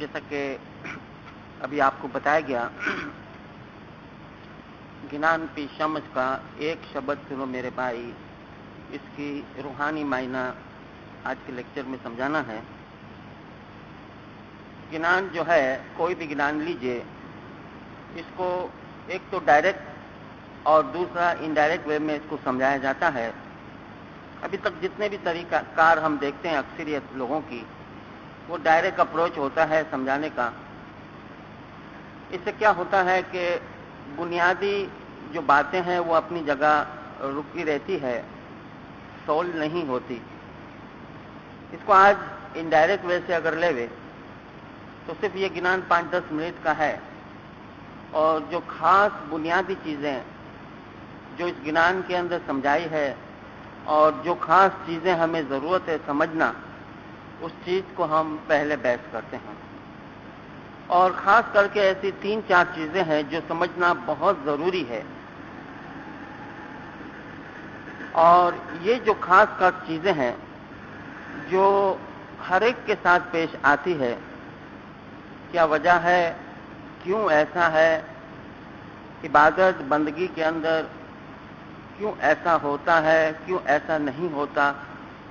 جیسا کہ ابھی آپ کو بتایا گیا، گنان پی شمس کا ایک شبد سنو میرے بھائی، اس کی روحانی معنی آج کے لیکچر میں سمجھانا ہے۔ گنان جو ہے، کوئی بھی گنان لیجئے، اس کو ایک تو ڈائریکٹ اور دوسرا انڈائریکٹ وے میں اس کو سمجھایا جاتا ہے۔ ابھی تک جتنے بھی طریقہ کار ہم دیکھتے ہیں اکثریت لوگوں کی، وہ ڈائریکٹ اپروچ ہوتا ہے سمجھانے کا۔ اس سے کیا ہوتا ہے کہ بنیادی جو باتیں ہیں وہ اپنی جگہ رکی رہتی ہے، سولو نہیں ہوتی۔ اس کو آج انڈائریکٹ وے سے اگر لے تو صرف یہ گنان 5-10 منٹ کا ہے، اور جو خاص بنیادی چیزیں جو اس گنان کے اندر سمجھائی ہے اور جو خاص چیزیں ہمیں ضرورت ہے سمجھنا، اس چیز کو ہم پہلے بحث کرتے ہیں۔ اور خاص کر کے ایسی 3-4 چیزیں ہیں جو سمجھنا بہت ضروری ہے، اور یہ جو خاص چیزیں ہیں جو ہر ایک کے ساتھ پیش آتی ہے، کیا وجہ ہے، کیوں ایسا ہے، عبادت بندگی کے اندر کیوں ایسا ہوتا ہے، کیوں ایسا نہیں ہوتا،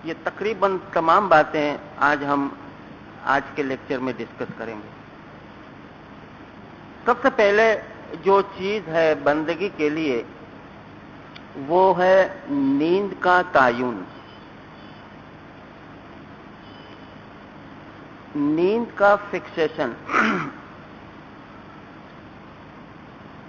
یہ تقریباً تمام باتیں ہم آج کے لیکچر میں ڈسکس کریں گے۔ سب سے پہلے جو چیز ہے بندگی کے لیے، وہ ہے نیند کا تعین۔ نیند کا فکسیشن۔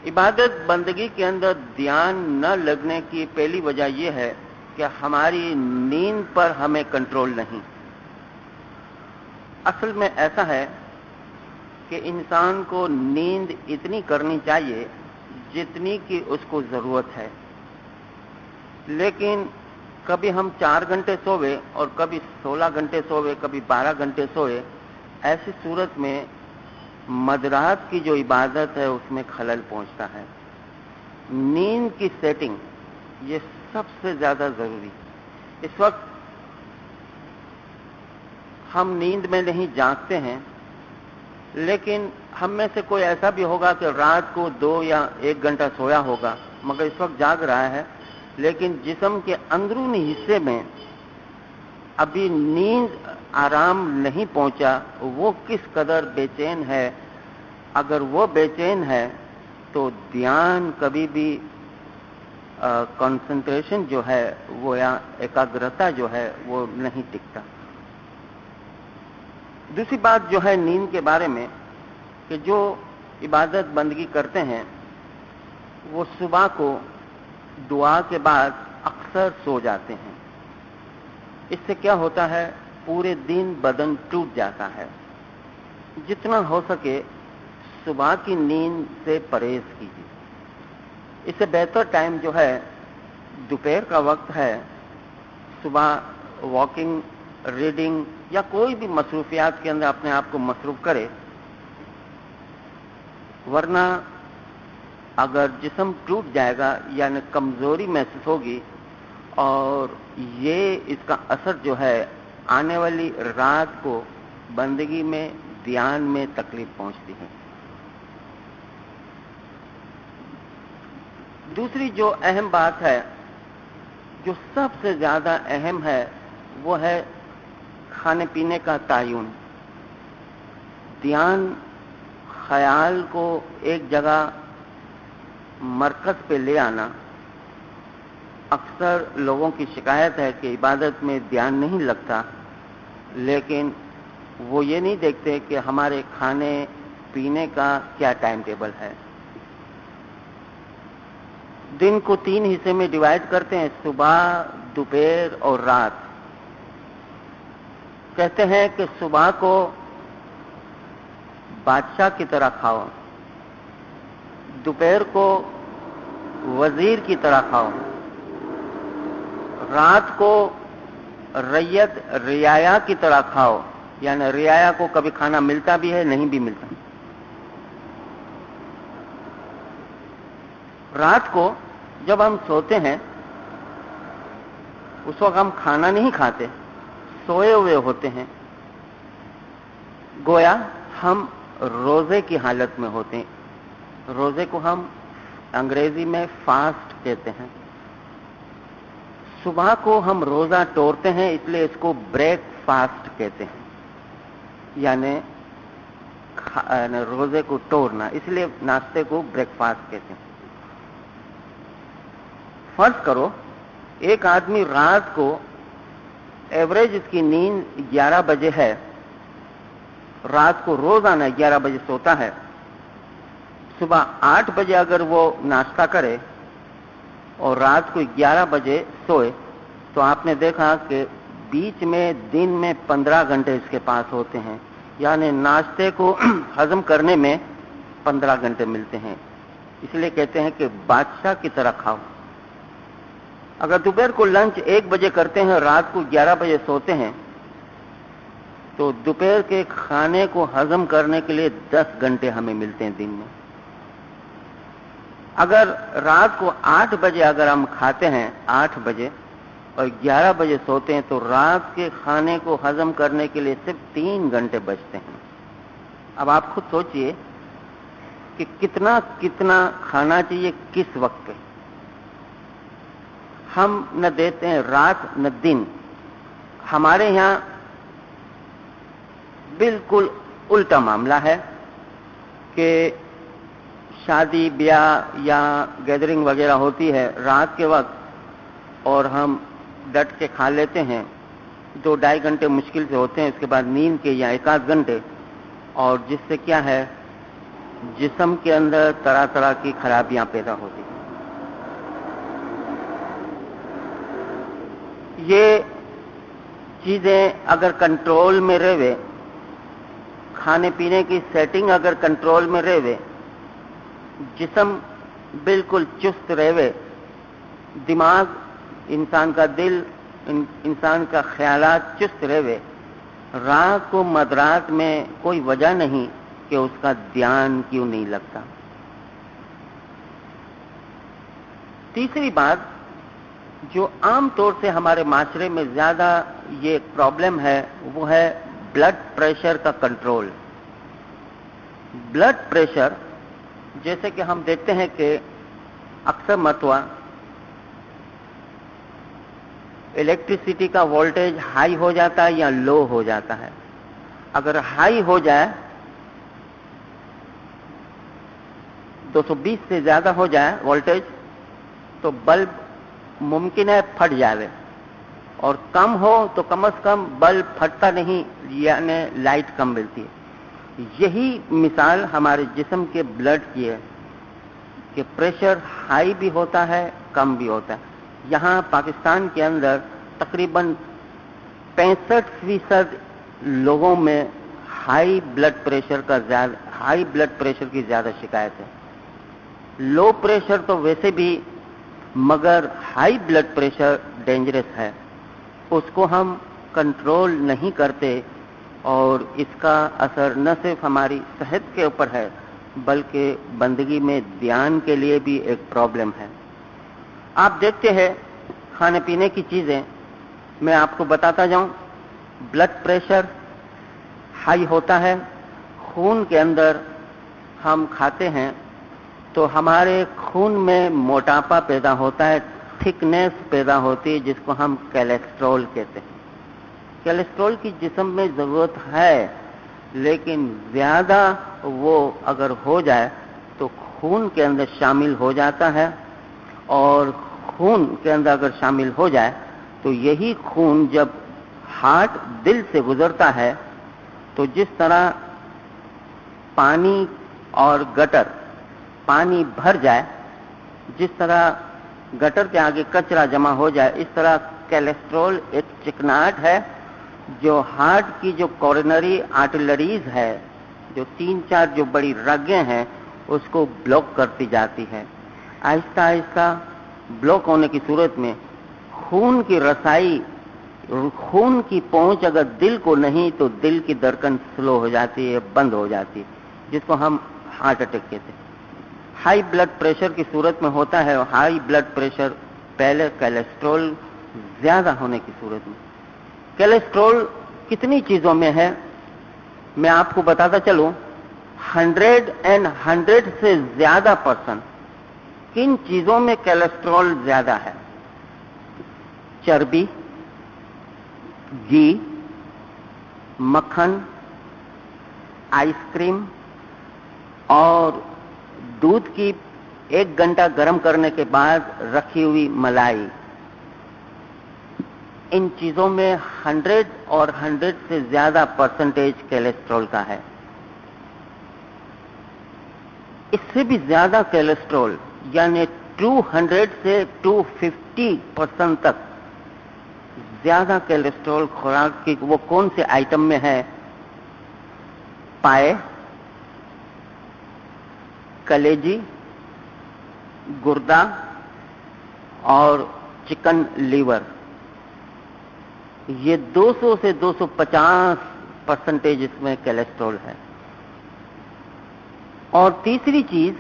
عبادت بندگی کے اندر دھیان نہ لگنے کی پہلی وجہ یہ ہے کہ ہماری نیند پر ہمیں کنٹرول نہیں۔ اصل میں ایسا ہے کہ انسان کو نیند اتنی کرنی چاہیے جتنی کی اس کو ضرورت ہے، لیکن کبھی ہم 4 گھنٹے سوئے اور کبھی 16 گھنٹے سوئے، کبھی 12 گھنٹے سوئے، ایسی صورت میں مدرات کی جو عبادت ہے اس میں خلل پہنچتا ہے۔ نیند کی سیٹنگ یہ سب سے زیادہ ضروری۔ اس وقت ہم نیند میں نہیں جاگتے ہیں، لیکن ہم میں سے کوئی ایسا بھی ہوگا کہ رات کو 2 یا 1 گھنٹہ سویا ہوگا مگر اس وقت جاگ رہا ہے، لیکن جسم کے اندرونی حصے میں ابھی نیند آرام نہیں پہنچا، وہ کس قدر بے چین ہے۔ اگر وہ بے چین ہے تو دھیان کبھی بھی کنسنٹریشن جو ہے وہ یا ایکاگرتا جو ہے وہ نہیں ٹکتا۔ دوسری بات جو ہے نیند کے بارے میں، کہ جو عبادت بندگی کرتے ہیں وہ صبح کو دعا کے بعد اکثر سو جاتے ہیں۔ اس سے کیا ہوتا ہے، پورے دن بدن ٹوٹ جاتا ہے۔ جتنا ہو سکے صبح کی نیند سے پرہیز کیجیے۔ اس سے بہتر ٹائم جو ہے دوپہر کا وقت ہے۔ صبح واکنگ، ریڈنگ یا کوئی بھی مصروفیات کے اندر اپنے آپ کو مصروف کرے، ورنہ اگر جسم ٹوٹ جائے گا یعنی کمزوری محسوس ہوگی، اور یہ اس کا اثر جو ہے آنے والی رات کو بندگی میں، دھیان میں تکلیف پہنچتی ہے۔ دوسری جو اہم بات ہے، جو سب سے زیادہ اہم ہے، وہ ہے کھانے پینے کا تعین۔ دھیان، خیال کو ایک جگہ مرکز پہ لے آنا۔ اکثر لوگوں کی شکایت ہے کہ عبادت میں دھیان نہیں لگتا، لیکن وہ یہ نہیں دیکھتے کہ ہمارے کھانے پینے کا کیا ٹائم ٹیبل ہے۔ دن کو 3 حصے میں ڈیوائڈ کرتے ہیں، صبح، دوپہر اور رات۔ کہتے ہیں کہ صبح کو بادشاہ کی طرح کھاؤ، دوپہر کو وزیر کی طرح کھاؤ، رات کو ریت رعایا کی طرح کھاؤ، یعنی رعایا کو کبھی کھانا ملتا بھی ہے، نہیں بھی ملتا۔ رات کو جب ہم سوتے ہیں اس وقت ہم کھانا نہیں کھاتے، سوئے ہوئے ہوتے ہیں، گویا हम रोजे की हालत में होते हैं। रोजे को हम अंग्रेजी में फास्ट कहते हैं। सुबह को हम रोजा तोड़ते हैं, इसलिए इसको ब्रेकफास्ट कहते हैं, यानी रोजे को तोड़ना, इसलिए नाश्ते को ब्रेकफास्ट कहते हैं। फर्ज करो एक आदमी रात को एवरेज इसकी नींद 11 बजे है, रात को रोजाना 11 बजे सोता है। सुबह 8 बजे अगर वो नाश्ता करे और रात को 11 बजे सोए, तो आपने देखा कि बीच में दिन में 15 घंटे इसके पास होते हैं, यानी नाश्ते को हजम करने में 15 घंटे मिलते हैं। इसलिए कहते हैं कि बादशाह की तरह खाओ। अगर दोपहर को लंच 1 बजे करते हैं, रात को 11 बजे सोते हैं, तो दोपहर के खाने को हजम करने के लिए 10 घंटे हमें मिलते हैं दिन में। अगर रात को 8 बजे अगर हम खाते हैं 8 बजे और 11 बजे सोते हैं, तो रात के खाने को हजम करने के लिए सिर्फ 3 घंटे बचते हैं। अब आप खुद सोचिए कि कितना कितना खाना चाहिए किस वक्त पे। हम न देते हैं रात न दिन। हमारे यहां बिल्कुल उल्टा मामला है कि शादी ब्याह या गैदरिंग वगैरह होती है रात के वक्त, और हम डट के खा लेते हैं। 2-2.5 घंटे मुश्किल से होते हैं, इसके बाद नींद के या 1-8 घंटे, और जिससे क्या है, जिस्म के अंदर तरह तरह की खराबियां पैदा होती हैं। ये चीजें अगर कंट्रोल में रहे, खाने पीने की सेटिंग अगर कंट्रोल में रहे, जिस्म बिल्कुल चुस्त रहे, दिमाग, इंसान का दिल, इंसान का ख्यालात चुस्त रहे, रात को मदरात में कोई वजह नहीं कि उसका ध्यान क्यों नहीं लगता। तीसरी बात जो आम तौर से हमारे माशरे में ज्यादा ये प्रॉब्लम है, वो है ब्लड प्रेशर का कंट्रोल। ब्लड प्रेशर, जैसे कि हम देखते हैं कि अक्सर मरतबा इलेक्ट्रिसिटी का वोल्टेज हाई हो जाता है या लो हो जाता है। अगर हाई हो जाए, 220 से ज्यादा हो जाए वोल्टेज, तो बल्ब मुमकिन है फट जाए, और कम हो तो कम से कम बल्ब फटता नहीं, यानी लाइट कम मिलती है। यही मिसाल हमारे जिस्म के ब्लड की है कि प्रेशर हाई भी होता है, कम भी होता है। यहाँ पाकिस्तान के अंदर तकरीबन 65% लोगों में हाई ब्लड प्रेशर की ज्यादा शिकायत है। लो प्रेशर तो वैसे भी, मगर हाई ब्लड प्रेशर डेंजरस है, उसको हम कंट्रोल नहीं करते, और इसका असर न सिर्फ हमारी सेहत के ऊपर है बल्कि बंदगी में ध्यान के लिए भी एक प्रॉब्लम है। आप देखते हैं खाने पीने की चीजें, मैं आपको बताता जाऊं, ब्लड प्रेशर हाई होता है, खून के अंदर हम खाते हैं तो हमारे खून में मोटापा पैदा होता है, थिकनेस पैदा होती है, जिसको हम कोलेस्ट्रॉल कहते हैं। कोलेस्ट्रॉल की जिस्म में जरूरत है, लेकिन ज्यादा वो अगर हो जाए तो खून के अंदर शामिल हो जाता है, और खून के अंदर अगर शामिल हो जाए तो यही खून जब हार्ट दिल से गुजरता है, तो जिस तरह पानी और गटर, पानी भर जाए, जिस तरह गटर के आगे कचरा जमा हो जाए, इस तरह कोलेस्ट्रॉल एक चिकनाहट है जो हार्ट की जो कोरोनरी आर्टरीज है, जो 3-4 जो बड़ी रगें हैं, उसको ब्लॉक करती जाती है। आहिस्ता आहिस्ता ब्लॉक होने की सूरत में खून की रसाई, खून की पहुंच अगर दिल को नहीं, तो दिल की धड़कन स्लो हो जाती है, बंद हो जाती है, जिसको हम हार्ट अटैक कहते हैं। हाई ब्लड प्रेशर की सूरत में होता है, और हाई ब्लड प्रेशर पहले कोलेस्ट्रॉल ज्यादा होने की सूरत में। कोलेस्ट्रॉल कितनी चीजों में है, मैं आपको बताता चलूं 100 से ज्यादा % किन चीजों में कोलेस्ट्रॉल ज्यादा है? चर्बी, घी, मक्खन, आइसक्रीम और दूध की 1 घंटा गर्म करने के बाद रखी हुई मलाई। इन चीजों में 100 से ज्यादा % कोलेस्ट्रॉल का है। इससे भी ज्यादा कोलेस्ट्रॉल यानी 200 से 250% तक ज्यादा कोलेस्ट्रॉल खुराक की वो कौन से आइटम में है? पाए, कलेजी, गुर्दा और चिकन लीवर। ये 200 से 250% इसमें कोलेस्ट्रॉल है। और तीसरी चीज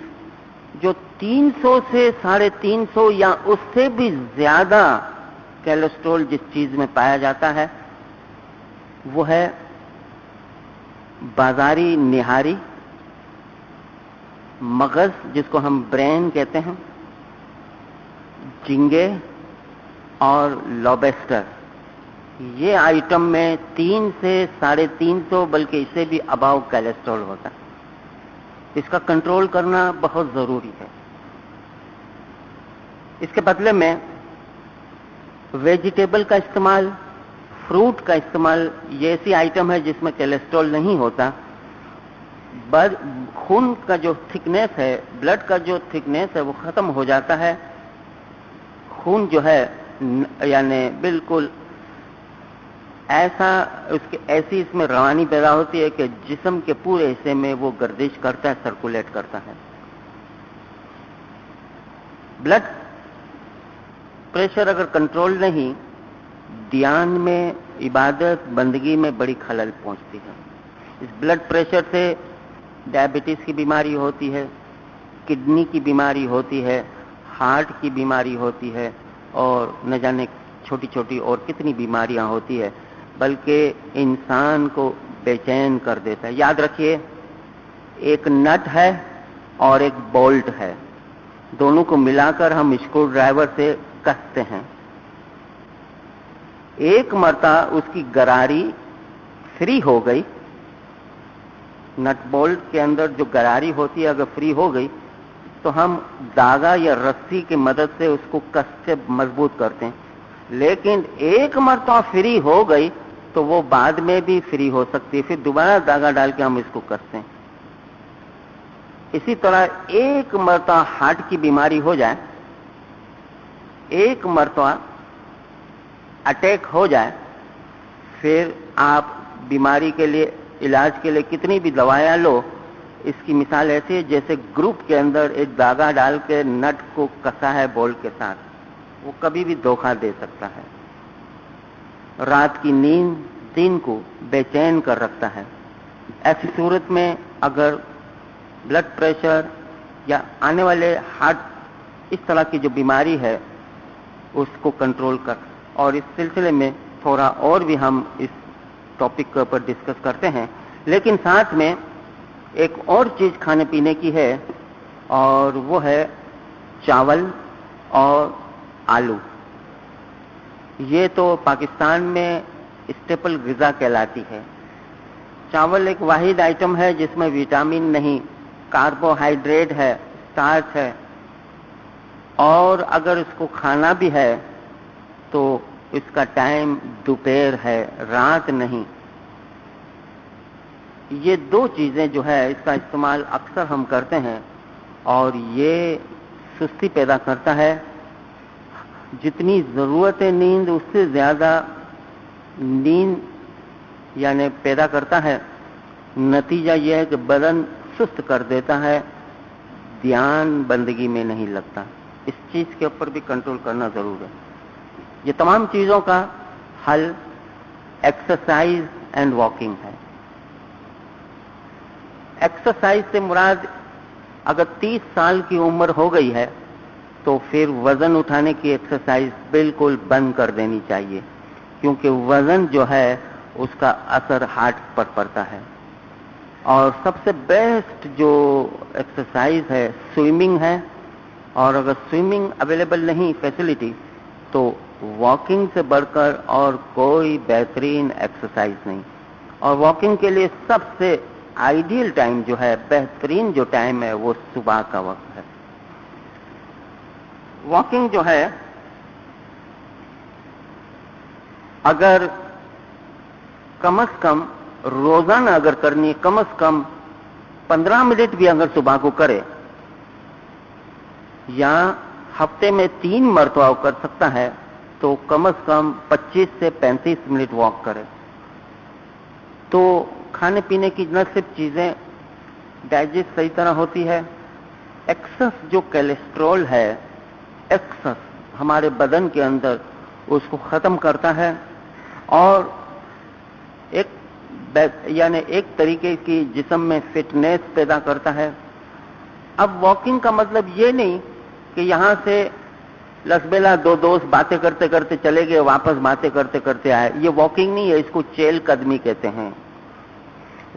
जो 300 से 350 या उससे भी ज्यादा कोलेस्ट्रॉल जिस चीज में पाया जाता है वो है बाजारी निहारी, मगज जिसको हम ब्रेन कहते हैं, झींगे और लॉबस्टर। ये आइटम में 3 से 350 बल्कि इससे भी अबाव कोलेस्ट्रॉल होता है। इसका कंट्रोल करना बहुत जरूरी है। इसके बदले में वेजिटेबल का इस्तेमाल, फ्रूट का इस्तेमाल, ये ऐसी आइटम है जिसमें कोलेस्ट्रॉल नहीं होता। खून का जो थिकनेस है, ब्लड का जो थिकनेस है वो खत्म हो जाता है। खून जो है यानी बिल्कुल ऐसी इसमें रवानी पैदा होती है कि जिस्म के पूरे हिस्से में वो गर्दिश करता है, सर्कुलेट करता है। ब्लड प्रेशर अगर कंट्रोल नहीं, ध्यान में, इबादत, बंदगी में बड़ी खलल पहुंचती है। इस ब्लड प्रेशर से डायबिटीज की बीमारी होती है, किडनी की बीमारी होती है, हार्ट की बीमारी होती है और न जाने छोटी छोटी और कितनी बीमारियां होती है, बल्कि इंसान को बेचैन कर देता है। याद रखिए, एक नट है और एक बोल्ट है, दोनों को मिलाकर हम स्क्रू ड्राइवर से कसते हैं। एक मर्ता उसकी गरारी फ्री हो गई, नट बोल्ट के अंदर जो गरारी होती है अगर फ्री हो गई तो हम धागा या रस्सी की मदद से उसको कस के मजबूत करते हैं। लेकिन एक मर्तबा फ्री हो गई तो वो बाद में भी फ्री हो सकती है, फिर दोबारा धागा डाल के हम इसको कसते हैं। इसी तरह एक मर्तबा हार्ट की बीमारी हो जाए, एक मर्तबा अटैक हो जाए, फिर आप बीमारी के लिए, इलाज के लिए कितनी भी दवाइयां लो, इसकी मिसाल ऐसी है जैसे ग्रुप के अंदर एक धागा डाल के नट को कसा है बोल्ट के साथ, वो कभी भी धोखा दे सकता है। रात की नींद दिन को बेचैन कर रखता है। ऐसी सूरत में अगर ब्लड प्रेशर या आने वाले हार्ट, इस तरह की जो बीमारी है उसको कंट्रोल कर, और इस सिलसिले में थोड़ा और भी हम इस टॉपिक के ऊपर डिस्कस करते हैं। लेकिन साथ में एक और चीज खाने पीने की है और वो है चावल और आलू। ये तो पाकिस्तान में स्टेपल ग़िज़ा कहलाती है। चावल एक वाहिद आइटम है जिसमें विटामिन नहीं, कार्बोहाइड्रेट है, स्टार्च है, और अगर इसको खाना भी है तो इसका टाइम दोपहर है, रात नहीं। ये दो चीजें जो है इसका इस्तेमाल अक्सर हम करते हैं और ये सुस्ती पैदा करता है। जितनी जरूरत है नींद उससे ज्यादा नींद यानी पैदा करता है। नतीजा यह है कि बदन सुस्त कर देता है, ध्यान बंदगी में नहीं लगता। इस चीज के ऊपर भी कंट्रोल करना जरूर है। ये तमाम चीजों का हल एक्सरसाइज एंड वॉकिंग है। एक्सरसाइज से मुराद अगर 30 साल की उम्र हो गई है तो फिर वजन उठाने की एक्सरसाइज बिल्कुल बंद कर देनी चाहिए, क्योंकि वजन जो है उसका असर हार्ट पर पड़ता है। और सबसे बेस्ट जो एक्सरसाइज है स्विमिंग है, और अगर स्विमिंग अवेलेबल नहीं फैसिलिटी तो वॉकिंग से बढ़कर और कोई बेहतरीन एक्सरसाइज नहीं। और वॉकिंग के लिए सबसे आइडियल टाइम जो है, बेहतरीन जो टाइम है, वो सुबह का वक्त है। वॉकिंग जो है अगर कम से कम रोजाना अगर करनी है, कम से कम 15 मिनट भी अगर सुबह को करे, या हफ्ते में 3 मरतबा कर सकता है, तो कम से कम 25 से 35 मिनट वॉक करे। तो खाने पीने की न सिर्फ चीजें डाइजेस्ट सही तरह होती है, एक्सेस जो कोलेस्ट्रॉल है, एक्सेस हमारे बदन के अंदर उसको खत्म करता है, और एक तरीके की जिस्म में फिटनेस पैदा करता है। अब वॉकिंग का मतलब ये नहीं कि यहां से लसबेला 2 दोस्त बातें करते करते चले गए, वापस बातें करते करते आए, ये वॉकिंग नहीं है, इसको चेल कदमी कहते हैं।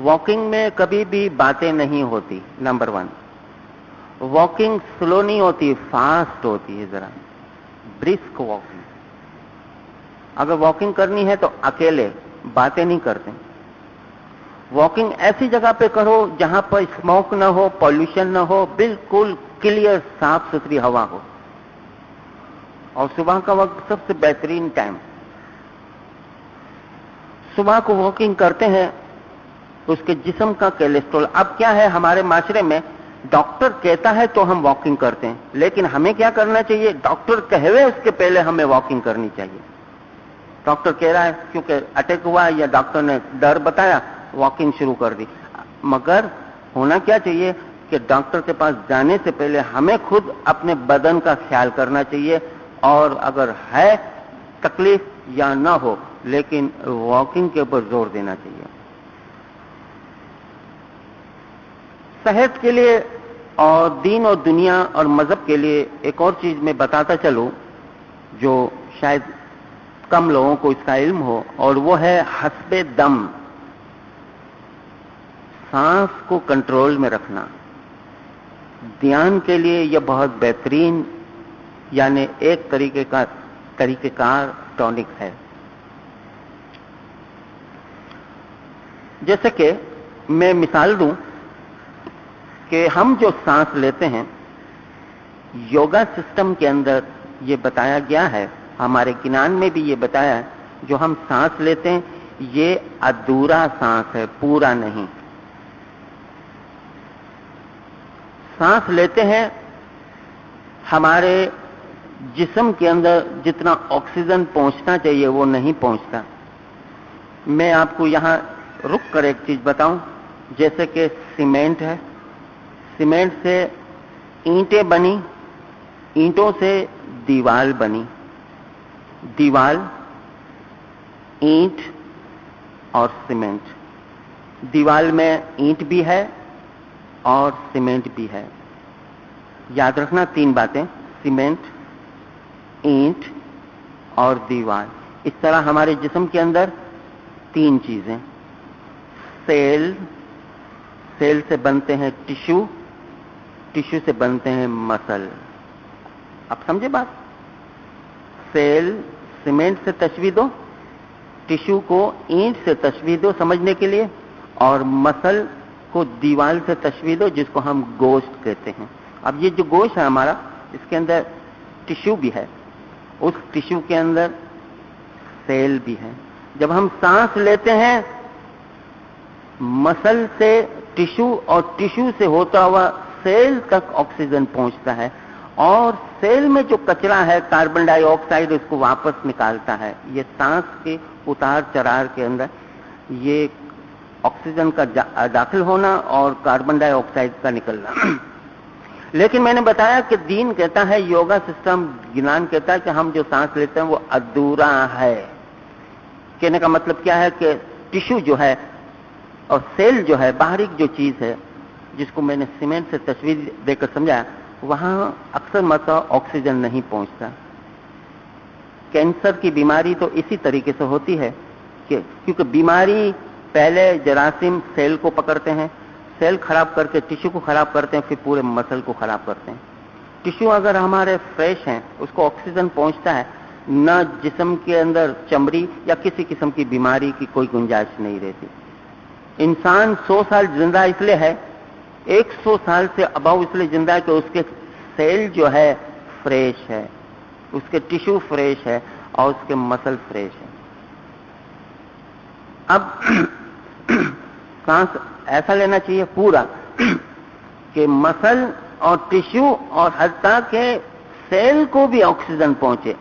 वॉकिंग में कभी भी बातें नहीं होती, नंबर 1। वॉकिंग स्लो नहीं होती, फास्ट होती है, जरा ब्रिस्क वॉकिंग। अगर वॉकिंग करनी है तो अकेले, बातें नहीं करते। वॉकिंग ऐसी जगह पे करो जहां पर स्मोक ना हो, पॉल्यूशन ना हो, बिल्कुल क्लियर साफ सुथरी हवा हो। और सुबह का वक्त सबसे बेहतरीन टाइम। सुबह को वॉकिंग करते हैं, उसके जिस्म का कोलेस्ट्रॉल, अब क्या है हमारे माशरे में, डॉक्टर कहता है तो हम वॉकिंग करते हैं, लेकिन हमें क्या करना चाहिए, डॉक्टर कहे उसके पहले हमें वॉकिंग करनी चाहिए। डॉक्टर कह रहा है क्योंकि अटैक हुआ या डॉक्टर ने डर बताया, वॉकिंग शुरू कर दी। मगर होना क्या चाहिए कि डॉक्टर के पास जाने से पहले हमें खुद अपने बदन का ख्याल करना चाहिए, और अगर है तकलीफ या ना हो, लेकिन वॉकिंग के ऊपर जोर देना चाहिए। सेहत के लिए और दीन और दुनिया और मजहब के लिए एक और चीज मैं बताता चलूं जो शायद कम लोगों को इसका इल्म हो, और वो है हस्बे दम, सांस को कंट्रोल में रखना। ध्यान के लिए यह बहुत बेहतरीन यानी एक तरीकेकार टॉनिक है। जैसे कि मैं मिसाल दूं कि हम जो सांस लेते हैं, योगा सिस्टम के अंदर ये बताया गया है, हमारे ज्ञान में भी ये बताया है, जो हम सांस लेते हैं ये अधूरा सांस है, पूरा नहीं। सांस लेते हैं, हमारे जिस्म के अंदर जितना ऑक्सीजन पहुंचना चाहिए वो नहीं पहुंचता। मैं आपको यहां रुक कर एक चीज बताऊं, जैसे कि सीमेंट है, सीमेंट से ईंटें बनी, ईंटों से दीवार बनी, दीवार, ईंट और सीमेंट। दीवार में ईंट भी है और सीमेंट भी है। याद रखना 3 बातें, सीमेंट, ईंट और दीवार। इस तरह हमारे जिस्म के अंदर 3 चीजें, सेल, सेल से बनते हैं टिश्यू, टिश्यू से बनते हैं मसल। आप समझे बात? सेल सीमेंट से तशबीह दो, टिश्यू को ईंट से तशबीह दो समझने के लिए, और मसल को दीवार से तशबीह दो जिसको हम गोश्त कहते हैं। अब ये जो गोश्त है हमारा, इसके अंदर टिश्यू भी है, उस टिश्यू के अंदर सेल भी है। जब हम सांस लेते हैं, मसल से टिश्यू और टिश्यू से होता हुआ सेल तक ऑक्सीजन पहुंचता है, और सेल में जो कचरा है कार्बन डाइऑक्साइड उसको वापस निकालता है। ये सांस के उतार चढ़ाव के अंदर ये ऑक्सीजन का दाखिल होना और कार्बन डाइऑक्साइड का निकलना। लेकिन मैंने बताया कि दीन कहता है, योगा सिस्टम ज्ञान कहता है कि हम जो सांस लेते हैं वो अधूरा है। कहने का मतलब क्या है कि टिश्यू जो है और सेल जो है, बाहरी जो चीज है जिसको मैंने सीमेंट से तस्वीर देकर समझाया, वहां अक्सर मतलब ऑक्सीजन नहीं पहुंचता। कैंसर की बीमारी तो इसी तरीके से होती है कि क्योंकि बीमारी पहले जरासीम सेल को पकड़ते हैं, सेल खराब करके टिश्यू को खराब करते हैं, फिर पूरे मसल को खराब करते हैं। टिश्यू अगर हमारे फ्रेश हैं, उसको ऑक्सीजन पहुंचता है, न जिस्म के अंदर चमड़ी या किसी किस्म की बीमारी की कोई गुंजाइश नहीं रहती। इंसान 100 साल जिंदा इसलिए है, 100 साल से अबाव इसलिए जिंदा है कि उसके सेल जो है फ्रेश है, उसके टिश्यू फ्रेश है और उसके मसल फ्रेश है। अब सांस ऐसा लेना चाहिए पूरा कि मसल और टिश्यू और हत्ता के सेल को भी ऑक्सीजन पहुंचे।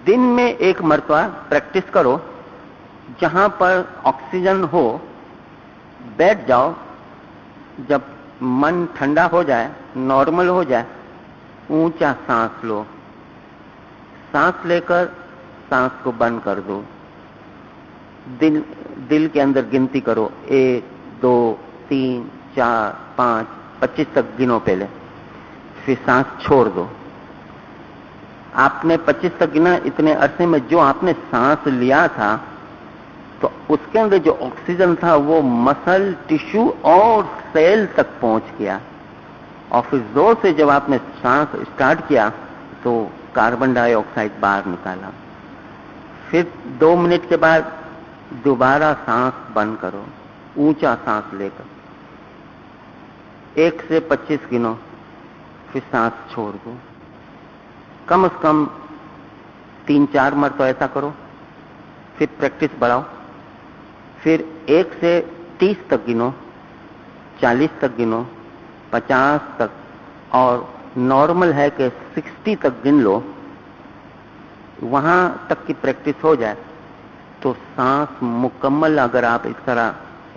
दिन में एक मरतबा प्रैक्टिस करो, जहां पर ऑक्सीजन हो बैठ जाओ, जब मन ठंडा हो जाए, नॉर्मल हो जाए, ऊंचा सांस लो, सांस लेकर सांस को बंद कर दो। दिल के अंदर गिनती करो, 1 2 3 4 5 25 तक गिनो पहले, फिर सांस छोड़ दो। आपने 25 तक गिना, इतने अरसे में जो आपने सांस लिया था तो उसके अंदर जो ऑक्सीजन था वो मसल, टिश्यू और सेल तक पहुंच गया। और फिर जोर से जब आपने सांस स्टार्ट किया तो कार्बन डाइऑक्साइड बाहर निकाला। फिर 2 मिनट के बाद दोबारा सांस बंद करो, ऊंचा सांस लेकर 1 से 25 गिनो, फिर सांस छोड़ दो। कम से कम 3-4 मरतबा ऐसा करो, फिर प्रैक्टिस बढ़ाओ। फिर 1 से 30 तक गिनो, 40 तक गिनो, 50 तक, और नॉर्मल है कि 60 तक गिन लो। वहां तक की प्रैक्टिस हो जाए तो सांस मुकम्मल अगर आप इस तरह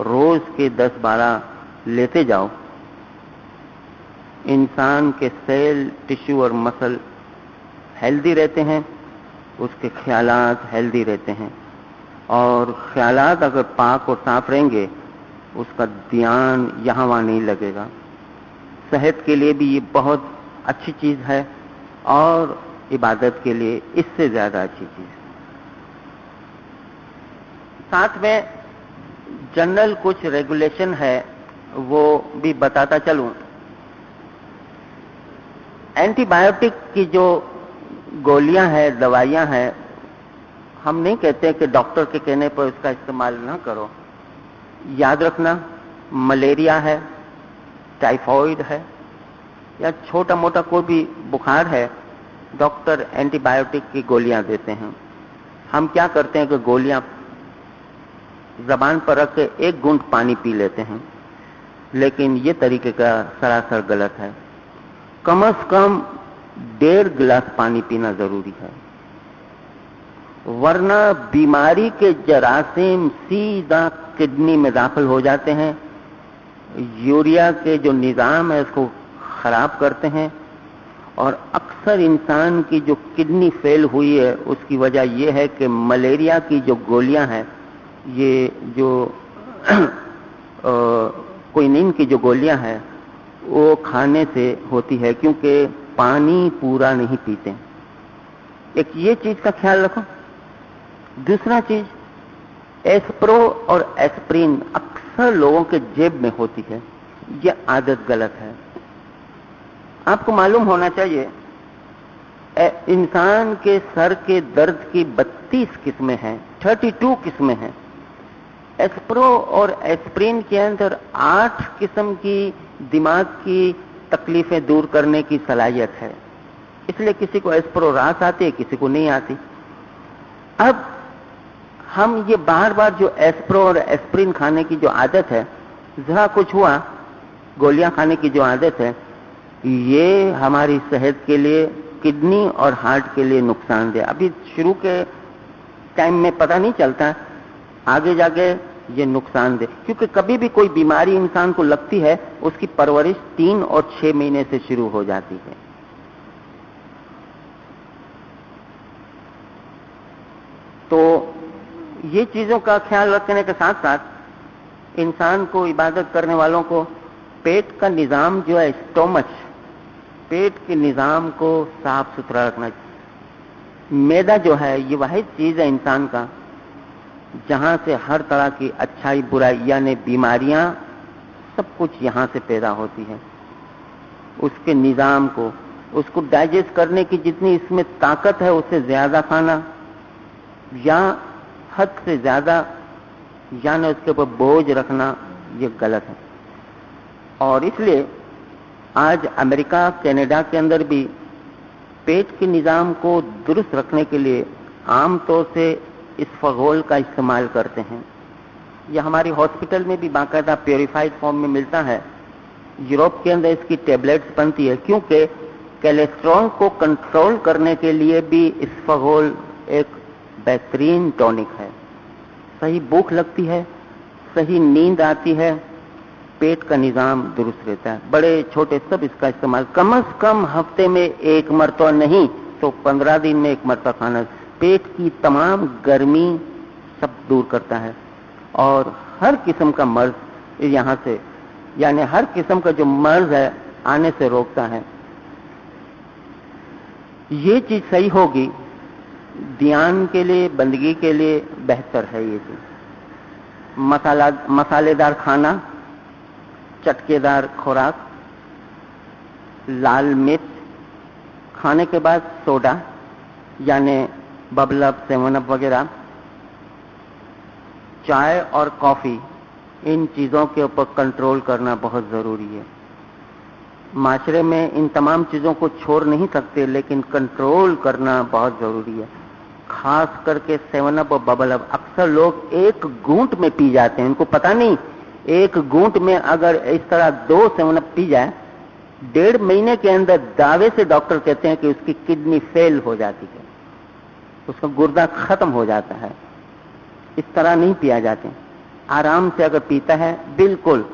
रोज के 10-12 लेते जाओ, इंसान के सेल, टिश्यू और मसल हेल्दी रहते हैं, उसके ख्यालात हेल्दी रहते हैं। और ख्यालात अगर पाक और साफ रहेंगे, उसका ध्यान यहाँ वहाँ नहीं लगेगा। सेहत के लिए भी ये बहुत अच्छी चीज है और इबादत के लिए इससे ज्यादा अच्छी चीज है। साथ में जनरल कुछ रेगुलेशन है, वो भी बताता चलूं। एंटीबायोटिक की जो गोलियां हैं, दवाइयां हैं, हम नहीं कहते कि डॉक्टर के कहने पर इसका इस्तेमाल ना करो। याद रखना, मलेरिया है, टाइफाइड है या छोटा मोटा कोई भी बुखार है, डॉक्टर एंटीबायोटिक की गोलियां देते हैं। हम क्या करते हैं कि गोलियां जबान पर रख के 1 घूंट पानी पी लेते हैं, लेकिन ये तरीके का सरासर गलत है। कम से कम 1.5 गिलास पानी पीना जरूरी है, वरना बीमारी के जरासीम सीधा किडनी में दाखिल हो जाते हैं, यूरिया के जो निजाम है उसको खराब करते हैं। और अक्सर इंसान की जो किडनी फेल हुई है उसकी वजह यह है कि मलेरिया की जो गोलियां हैं, ये जो क्विनिन की जो गोलियां हैं वो खाने से होती है, क्योंकि पानी पूरा नहीं पीते। एक ये चीज का ख्याल रखो। दूसरा चीज, एस्प्रो और एस्प्रिन अक्सर लोगों के जेब में होती है, ये आदत गलत है। आपको मालूम होना चाहिए, इंसान के सर के दर्द की 32 किस्में हैं, 32 किस्में हैं। एस्प्रो और एस्प्रिन के अंदर 8 किस्म की दिमाग की तकलीफें दूर करने की सलाहियत है। इसलिए किसी को एस्प्रो रास आती है, किसी को नहीं आती। अब हम ये बार बार जो एस्प्रो और एस्प्रिन खाने की जो आदत है, जरा कुछ हुआ गोलियां खाने की जो आदत है, ये हमारी सेहत के लिए, किडनी और हार्ट के लिए नुकसानदेह। अभी शुरू के टाइम में पता नहीं चलता, आगे जाके ये नुकसानदेह, क्योंकि कभी भी कोई बीमारी इंसान को लगती है, उसकी परवरिश 3 और 6 महीने से शुरू हो जाती है। तो ये चीजों का ख्याल रखने के साथ साथ इंसान को, इबादत करने वालों को, पेट का निजाम जो है, स्टोमच, पेट के निजाम को साफ सुथरा रखना चाहिए। मैदा जो है ये वाहिद चीज है इंसान का जहां से हर तरह की अच्छाई बुराई यानी बीमारियां सब कुछ यहां से पैदा होती है। उसके निजाम को, उसको डाइजेस्ट करने की जितनी इसमें ताकत है उससे ज्यादा खाना या हद से ज्यादा यानी उसके ऊपर बोझ रखना ये गलत है। और इसलिए आज अमेरिका, कनाडा के अंदर भी पेट के निजाम को दुरुस्त रखने के लिए आमतौर से इसफगोल का इस्तेमाल करते हैं। यह हमारी हॉस्पिटल में भी बाकायदा प्योरीफाइड फॉर्म में मिलता है। यूरोप के अंदर इसकी टेबलेट्स बनती है, क्योंकि कोलेस्ट्रॉल को कंट्रोल करने के लिए भी इसफगोल एक बेहतरीन टॉनिक है। सही भूख लगती है, सही नींद आती है, पेट का निजाम दुरुस्त रहता है। बड़े छोटे सब इसका इस्तेमाल कम से कम हफ्ते में एक मरतबा नहीं तो 15 दिन में एक मरतबा खाना पेट की तमाम गर्मी सब दूर करता है और हर किस्म का मर्ज यहाँ से यानी हर किस्म का जो मर्ज है आने से रोकता है। ये चीज सही होगी, ध्यान के लिए, बंदगी के लिए बेहतर है। ये चीज मसालेदार खाना, चटकेदार खुराक, लाल मिर्च, खाने के बाद सोडा यानी बबल अप, 7 अप वगैरह, चाय और कॉफी, इन चीजों के ऊपर कंट्रोल करना बहुत जरूरी है। माशरे में इन तमाम चीजों को छोड़ नहीं सकते, लेकिन कंट्रोल करना बहुत जरूरी है। खास करके 7 अप और बबल अप अक्सर लोग एक घूंट में पी जाते हैं, उनको पता नहीं। एक घूंट में अगर इस तरह 2 7 अप पी जाए, 1.5 महीने के अंदर दावे से डॉक्टर कहते हैं कि उसकी किडनी फेल हो जाती है, उसका गुर्दा खत्म हो जाता है। इस तरह नहीं पिया जाते। आराम से अगर पीता है, बिल्कुल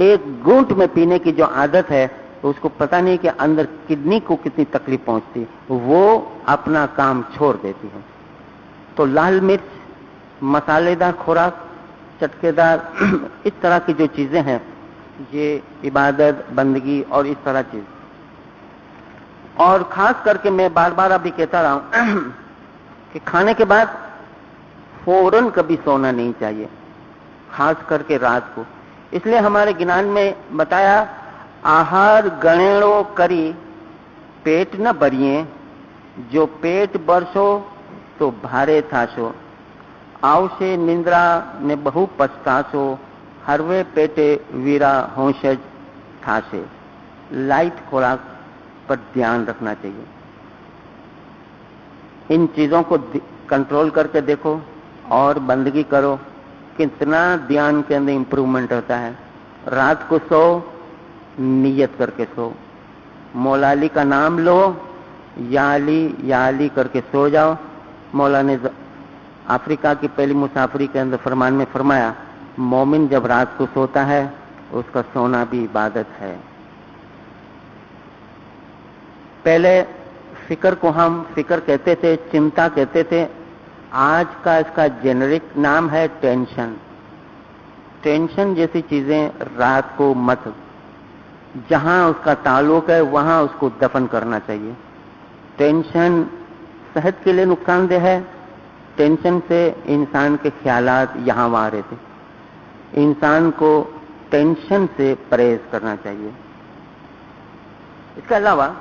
एक घूंट में पीने की जो आदत है तो उसको पता नहीं कि अंदर किडनी को कितनी तकलीफ पहुंचती, वो अपना काम छोड़ देती है। तो लाल मिर्च, मसालेदार खुराक, चटकेदार इस तरह की जो चीजें हैं, ये इबादत, बंदगी और इस तरह चीज। और खास करके मैं बार बार अभी कहता रहा हूं कि खाने के बाद फौरन कभी सोना नहीं चाहिए, खास करके रात को। इसलिए हमारे ज्ञान में बताया, आहार गणेणो करी पेट न भरिए, जो पेट बरसो तो भारे थाशो, आवशे निंद्रा ने बहु पछताशो, हरवे पेटे वीरा होशज थाशे। लाइट खुराक पर ध्यान रखना चाहिए। इन चीजों को कंट्रोल करके देखो और बंदगी करो, कितना ध्यान के अंदर इंप्रूवमेंट होता है। रात को सो, नियत करके सो, मौला अली का नाम लो, या अली करके सो जाओ। मौला ने अफ्रीका की पहली मुसाफरी के अंदर फरमान में फरमाया, मोमिन जब रात को सोता है उसका सोना भी इबादत है। पहले फिक्र को हम फिक्र कहते थे, चिंता कहते थे। आज का इसका जेनरिक नाम है टेंशन। टेंशन जैसी चीजें रात को मत, जहां उसका ताल्लुक है वहां उसको दफन करना चाहिए। टेंशन सेहत के लिए नुकसानदेह है। टेंशन से इंसान के ख्यालात यहां वहां रहते। इंसान को टेंशन से परहेज करना चाहिए। इसके अलावा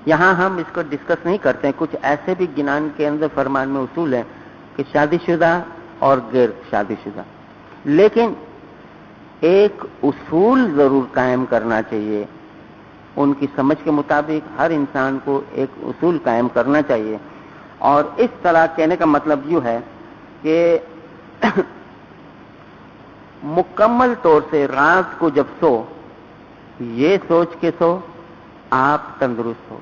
यहां हम इसको डिस्कस नहीं करते हैं। कुछ ऐसे भी ज्ञान के अंदर फरमान में उसूल है कि शादीशुदा और गैर शादीशुदा, लेकिन एक उसूल जरूर कायम करना चाहिए। उनकी समझ के मुताबिक हर इंसान को एक उसूल कायम करना चाहिए। और इस तरह कहने का मतलब यूं है कि मुकम्मल तौर से रात को जब सो, ये सोच के सो आप तंदुरुस्त हो।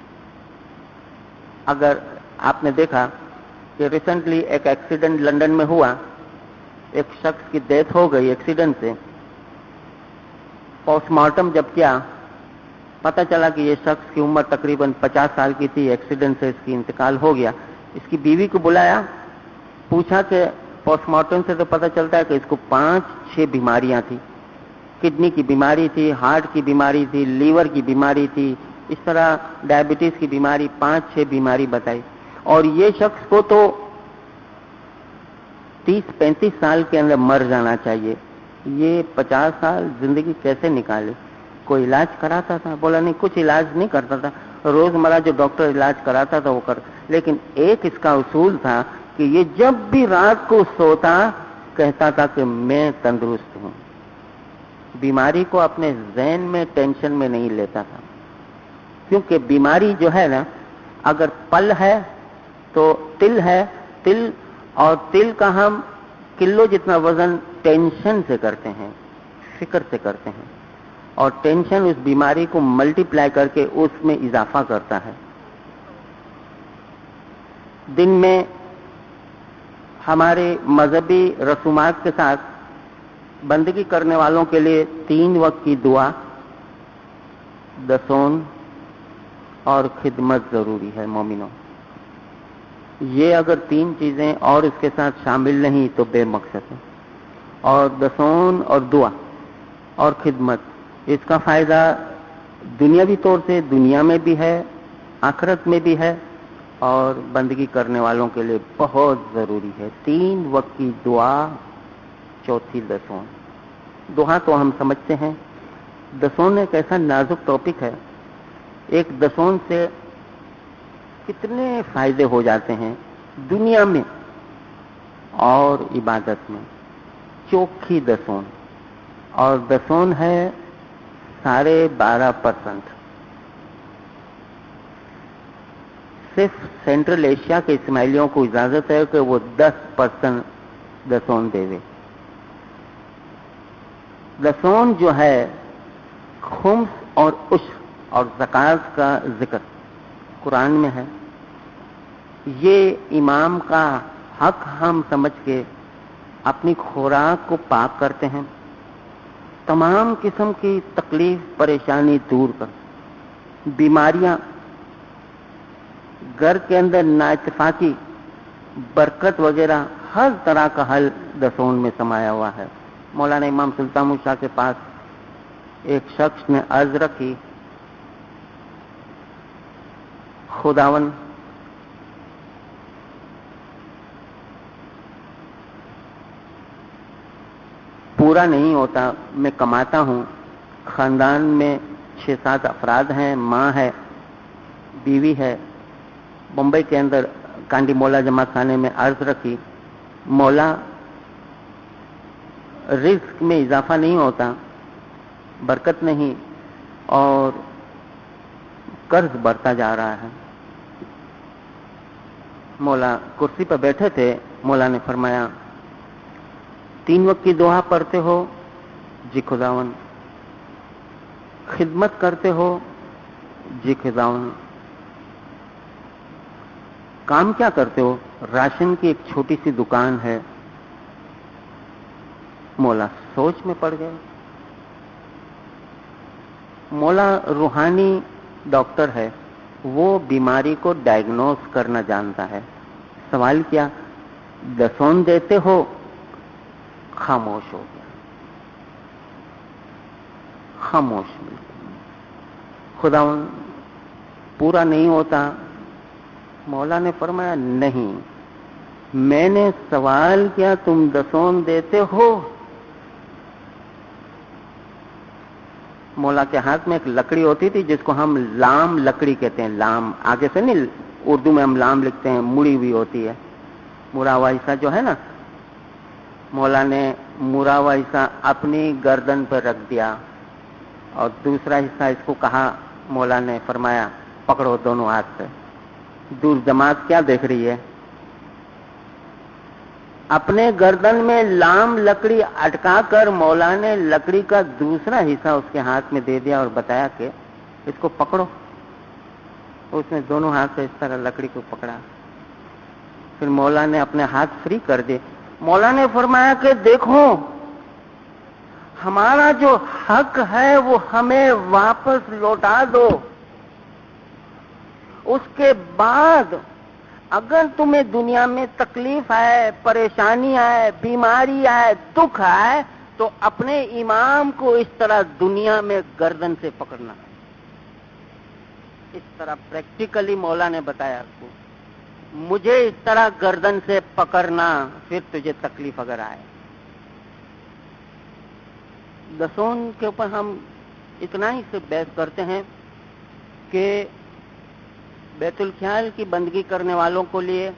अगर आपने देखा कि रिसेंटली एक एक्सीडेंट लंदन में हुआ, एक शख्स की डेथ हो गई एक्सीडेंट से। पोस्टमार्टम जब किया, पता चला कि ये शख्स की उम्र तकरीबन 50 साल की थी। एक्सीडेंट से इसकी इंतकाल हो गया। इसकी बीवी को बुलाया, पूछा कि पोस्टमार्टम से तो पता चलता है कि इसको 5-6 बीमारियां थी। किडनी की बीमारी थी, हार्ट की बीमारी थी, लीवर की बीमारी थी, इस तरह डायबिटीज की बीमारी, 5-6 बीमारी बताई। और ये शख्स को तो 30-35 साल के अंदर मर जाना चाहिए, ये 50 साल जिंदगी कैसे निकाले? कोई इलाज कराता था? बोला नहीं, कुछ इलाज नहीं करता था, रोजमर्रा जो डॉक्टर इलाज कराता था वो कर, लेकिन एक इसका उसूल था कि ये जब भी रात को सोता कहता था कि मैं तंदुरुस्त हूं। बीमारी को अपने ज़हन में, टेंशन में नहीं लेता था, क्योंकि बीमारी जो है ना, अगर पल है तो तिल है, तिल, और तिल का हम किलो जितना वजन टेंशन से करते हैं, फिक्र से करते हैं, और टेंशन उस बीमारी को मल्टीप्लाई करके उसमें इजाफा करता है। दिन में हमारे मजहबी रसूमात के साथ बंदगी करने वालों के लिए 3 वक्त की दुआ, दसोन और खिदमत जरूरी है मोमिनों। ये अगर 3 चीजें और इसके साथ शामिल नहीं तो बेमकसद है। और दसोन और दुआ और खिदमत, इसका फायदा दुनियावी तौर से दुनिया में भी है, आखिरत में भी है, और बंदगी करने वालों के लिए बहुत जरूरी है। 3 वक्त की दुआ, चौथी दसोन। दुआ तो हम समझते हैं, दसोन एक ऐसा नाजुक टॉपिक है। एक दसोन से कितने फायदे हो जाते हैं दुनिया में और इबादत में। चौखी दसोन, और दसोन है 12.5%। सिर्फ सेंट्रल एशिया के इस्माइलियों को इजाजत है कि वो 10% दसोन देवे। दसोन जो है खुम्स और उश्र और ज़कात का जिक्र कुरान में है। ये इमाम का हक हम समझ के अपनी खुराक को पाक करते हैं, तमाम किस्म की तकलीफ परेशानी दूर कर, बीमारियां, घर के अंदर नाइतफाकी, बरकत वगैरह हर तरह का हल दसोन में समाया हुआ है। मौलाना इमाम सुल्तान शाह के पास एक शख्स ने अर्ज रखी, खुदावन पूरा नहीं होता, मैं कमाता हूं, खानदान में 6-7 अफराद हैं, माँ है, बीवी है। मुंबई के अंदर कांडी मौला जमा खाने में अर्ज रखी, मौला रिस्क में इजाफा नहीं होता, बरकत नहीं, और कर्ज बढ़ता जा रहा है। मौला कुर्सी पर बैठे थे, मौला ने फरमाया, 3 वक्त की दुआ पढ़ते हो? जी खुदावन। खिदमत करते हो? जी खुदावन। काम क्या करते हो? राशन की एक छोटी सी दुकान है। मौला सोच में पड़ गए। मौला रूहानी डॉक्टर है, वो बीमारी को डायग्नोस करना जानता है। सवाल किया, दसोन देते हो? खामोश हो गया, खामोश। खुदावन पूरा नहीं होता? मौला ने फरमाया, नहीं, मैंने सवाल किया तुम दसोन देते हो? मौला के हाथ में एक लकड़ी होती थी जिसको हम लाम लकड़ी कहते हैं। लाम आगे से नहीं, उर्दू में हम लाम लिखते हैं, मुड़ी हुई होती है, मुड़ा हुआ हिस्सा जो है ना। मौला ने मुड़ा हुआ हिस्सा अपनी गर्दन पर रख दिया और दूसरा हिस्सा इसको कहा। मौला ने फरमाया, पकड़ो दोनों हाथ से। दूर जमात क्या देख रही है? अपने गर्दन में लाम लकड़ी अटका कर मौला ने लकड़ी का दूसरा हिस्सा उसके हाथ में दे दिया और बताया कि इसको पकड़ो। उसने दोनों हाथ से इस तरह लकड़ी को पकड़ा। फिर मौला ने अपने हाथ फ्री कर दिए। मौला ने फरमाया कि देखो, हमारा जो हक है वो हमें वापस लौटा दो। उसके बाद अगर तुम्हें दुनिया में तकलीफ आए, परेशानी आए, बीमारी आए, दुख आए, तो अपने इमाम को इस तरह दुनिया में गर्दन से पकड़ना। इस तरह प्रैक्टिकली मौला ने बताया आपको। مجھے اس طرح گردن سے پکڑنا پھر تجھے تکلیف اگر آئے. دسون کے اوپر ہم اتنا ہی سے بحث کرتے ہیں کہ بیت الخیال کی بندگی کرنے والوں کو لیے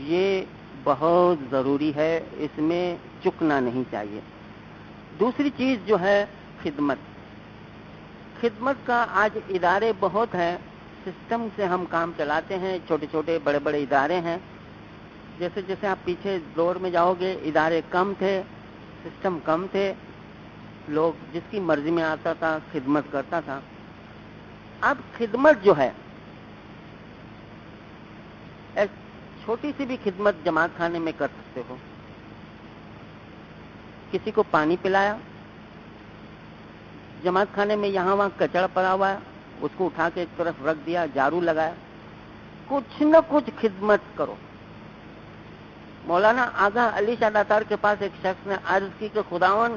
یہ بہت ضروری ہے، اس میں چکنا نہیں چاہیے. دوسری چیز جو ہے خدمت. خدمت کا آج ادارے بہت ہیں، سسٹم سے ہم کام چلاتے ہیں، چھوٹے چھوٹے بڑے بڑے ادارے ہیں. جیسے جیسے آپ پیچھے دور میں جاؤ گے ادارے کم تھے، سسٹم کم تھے، لوگ جس کی مرضی میں آتا تھا خدمت کرتا تھا. اب خدمت جو ہے چھوٹی سی بھی خدمت جماعت خانے میں کر سکتے ہو. کسی کو پانی پلایا، جماعت خانے میں یہاں وہاں کچڑا پڑا ہوا ہے اس کو اٹھا کے ایک طرف رکھ دیا، جھاڑو لگایا، کچھ نہ کچھ خدمت کرو. مولانا آغا علی شاہ داتار کے پاس ایک شخص نے عرض کی کہ خداوند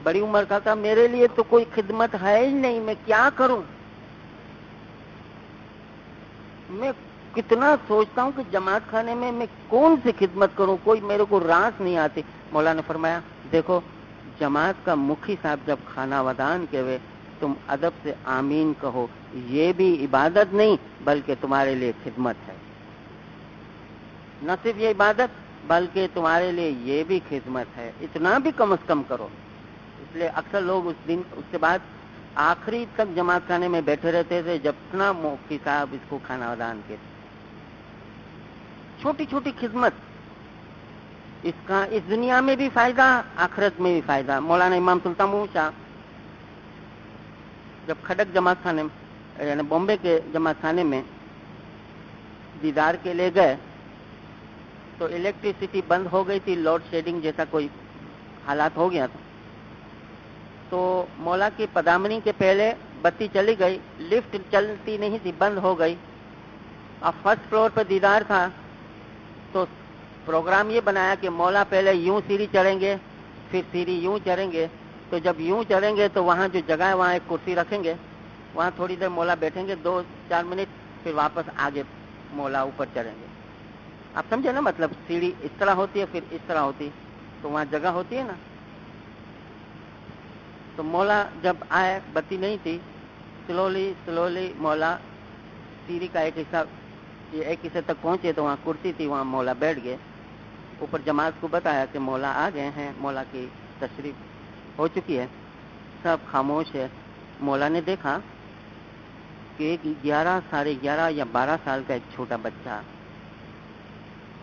بڑی عمر کا تھا، میرے لیے تو کوئی خدمت ہے ہی نہیں، میں کیا کروں؟ میں کتنا سوچتا ہوں کہ جماعت خانے میں میں کون سی خدمت کروں، کوئی میرے کو راس نہیں آتی. مولانا نے فرمایا دیکھو جماعت کا مکھی صاحب جب کھانا ودان کے ہوئے تم ادب سے آمین کہو، یہ بھی عبادت نہیں بلکہ تمہارے لیے خدمت ہے. نہ صرف یہ عبادت بلکہ تمہارے لیے یہ بھی خدمت ہے، اتنا بھی کم از کم کرو. اس لیے اکثر لوگ اس دن اس کے بعد آخری تک جماعت خانے میں بیٹھے رہتے تھے جب اتنا مفتی صاحب اس کو کھانا ودان کے. چھوٹی چھوٹی خدمت، اس کا اس دنیا میں بھی فائدہ آخرت میں بھی فائدہ. مولانا امام سلطان محمود شاہ جب کھڈک جماعت خانے یعنی بامبے کے جماعت خانے میں دیدار کے لے گئے تو الیکٹریسٹی بند ہو گئی تھی، لوڈ شیڈنگ جیسا کوئی حالات ہو گیا تھا. تو مولا کی پدامنی کے پہلے بتی چلی گئی، لفٹ چلتی نہیں تھی، بند ہو گئی. اب فرسٹ فلور پہ دیدار تھا تو پروگرام یہ بنایا کہ مولا پہلے یوں سیڑھی چڑھیں گے پھر سیڑھی یوں چڑھیں گے. تو جب یوں چڑھیں گے تو وہاں جو جگہ ہے وہاں ایک کرسی رکھیں گے، وہاں تھوڑی دیر مولا بیٹھیں گے 2-4 منٹ، پھر واپس آگے مولا اوپر چڑھیں گے. آپ سمجھے نا، مطلب سیڑھی اس طرح ہوتی ہے پھر اس طرح ہوتی تو وہاں جگہ ہوتی ہے نا. تو مولا جب آئے بتی نہیں تھی، سلولی مولا سیڑھی کا ایک حصے تک پہنچے تو وہاں کرسی تھی، وہاں مولا بیٹھ گئے. اوپر جماعت کو بتایا کہ مولا آ گئے ہیں، مولا کی تشریف ہو چکی ہے. سب خاموش ہے. مولا نے دیکھا کہ ایک 11 یا 12 سال کا ایک چھوٹا بچہ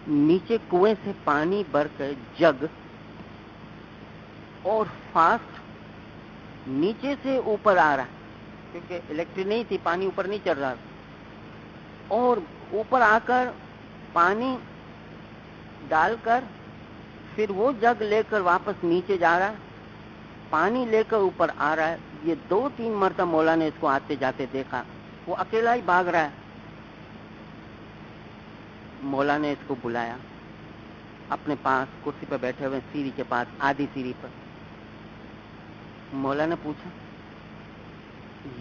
نیچے کنویں سے پانی بھر کر جگ اور فاسٹ نیچے سے اوپر آ رہا ہے، کیونکہ الیکٹرک نہیں تھی، پانی اوپر نہیں چڑھ رہا، اور اوپر آ کر پانی ڈال کر پھر وہ جگ لے کر واپس نیچے جا رہا ہے، پانی لے کر اوپر آ رہا ہے. یہ 2-3 مرتبہ مولا نے اس کو آتے جاتے دیکھا، وہ اکیلا ہی بھاگ رہا ہے. مولا نے اس کو بلایا اپنے پاس، کرسی پہ بیٹھے ہوئے سیڑھی کے پاس، آدھی سیڑھی پر. مولا نے پوچھا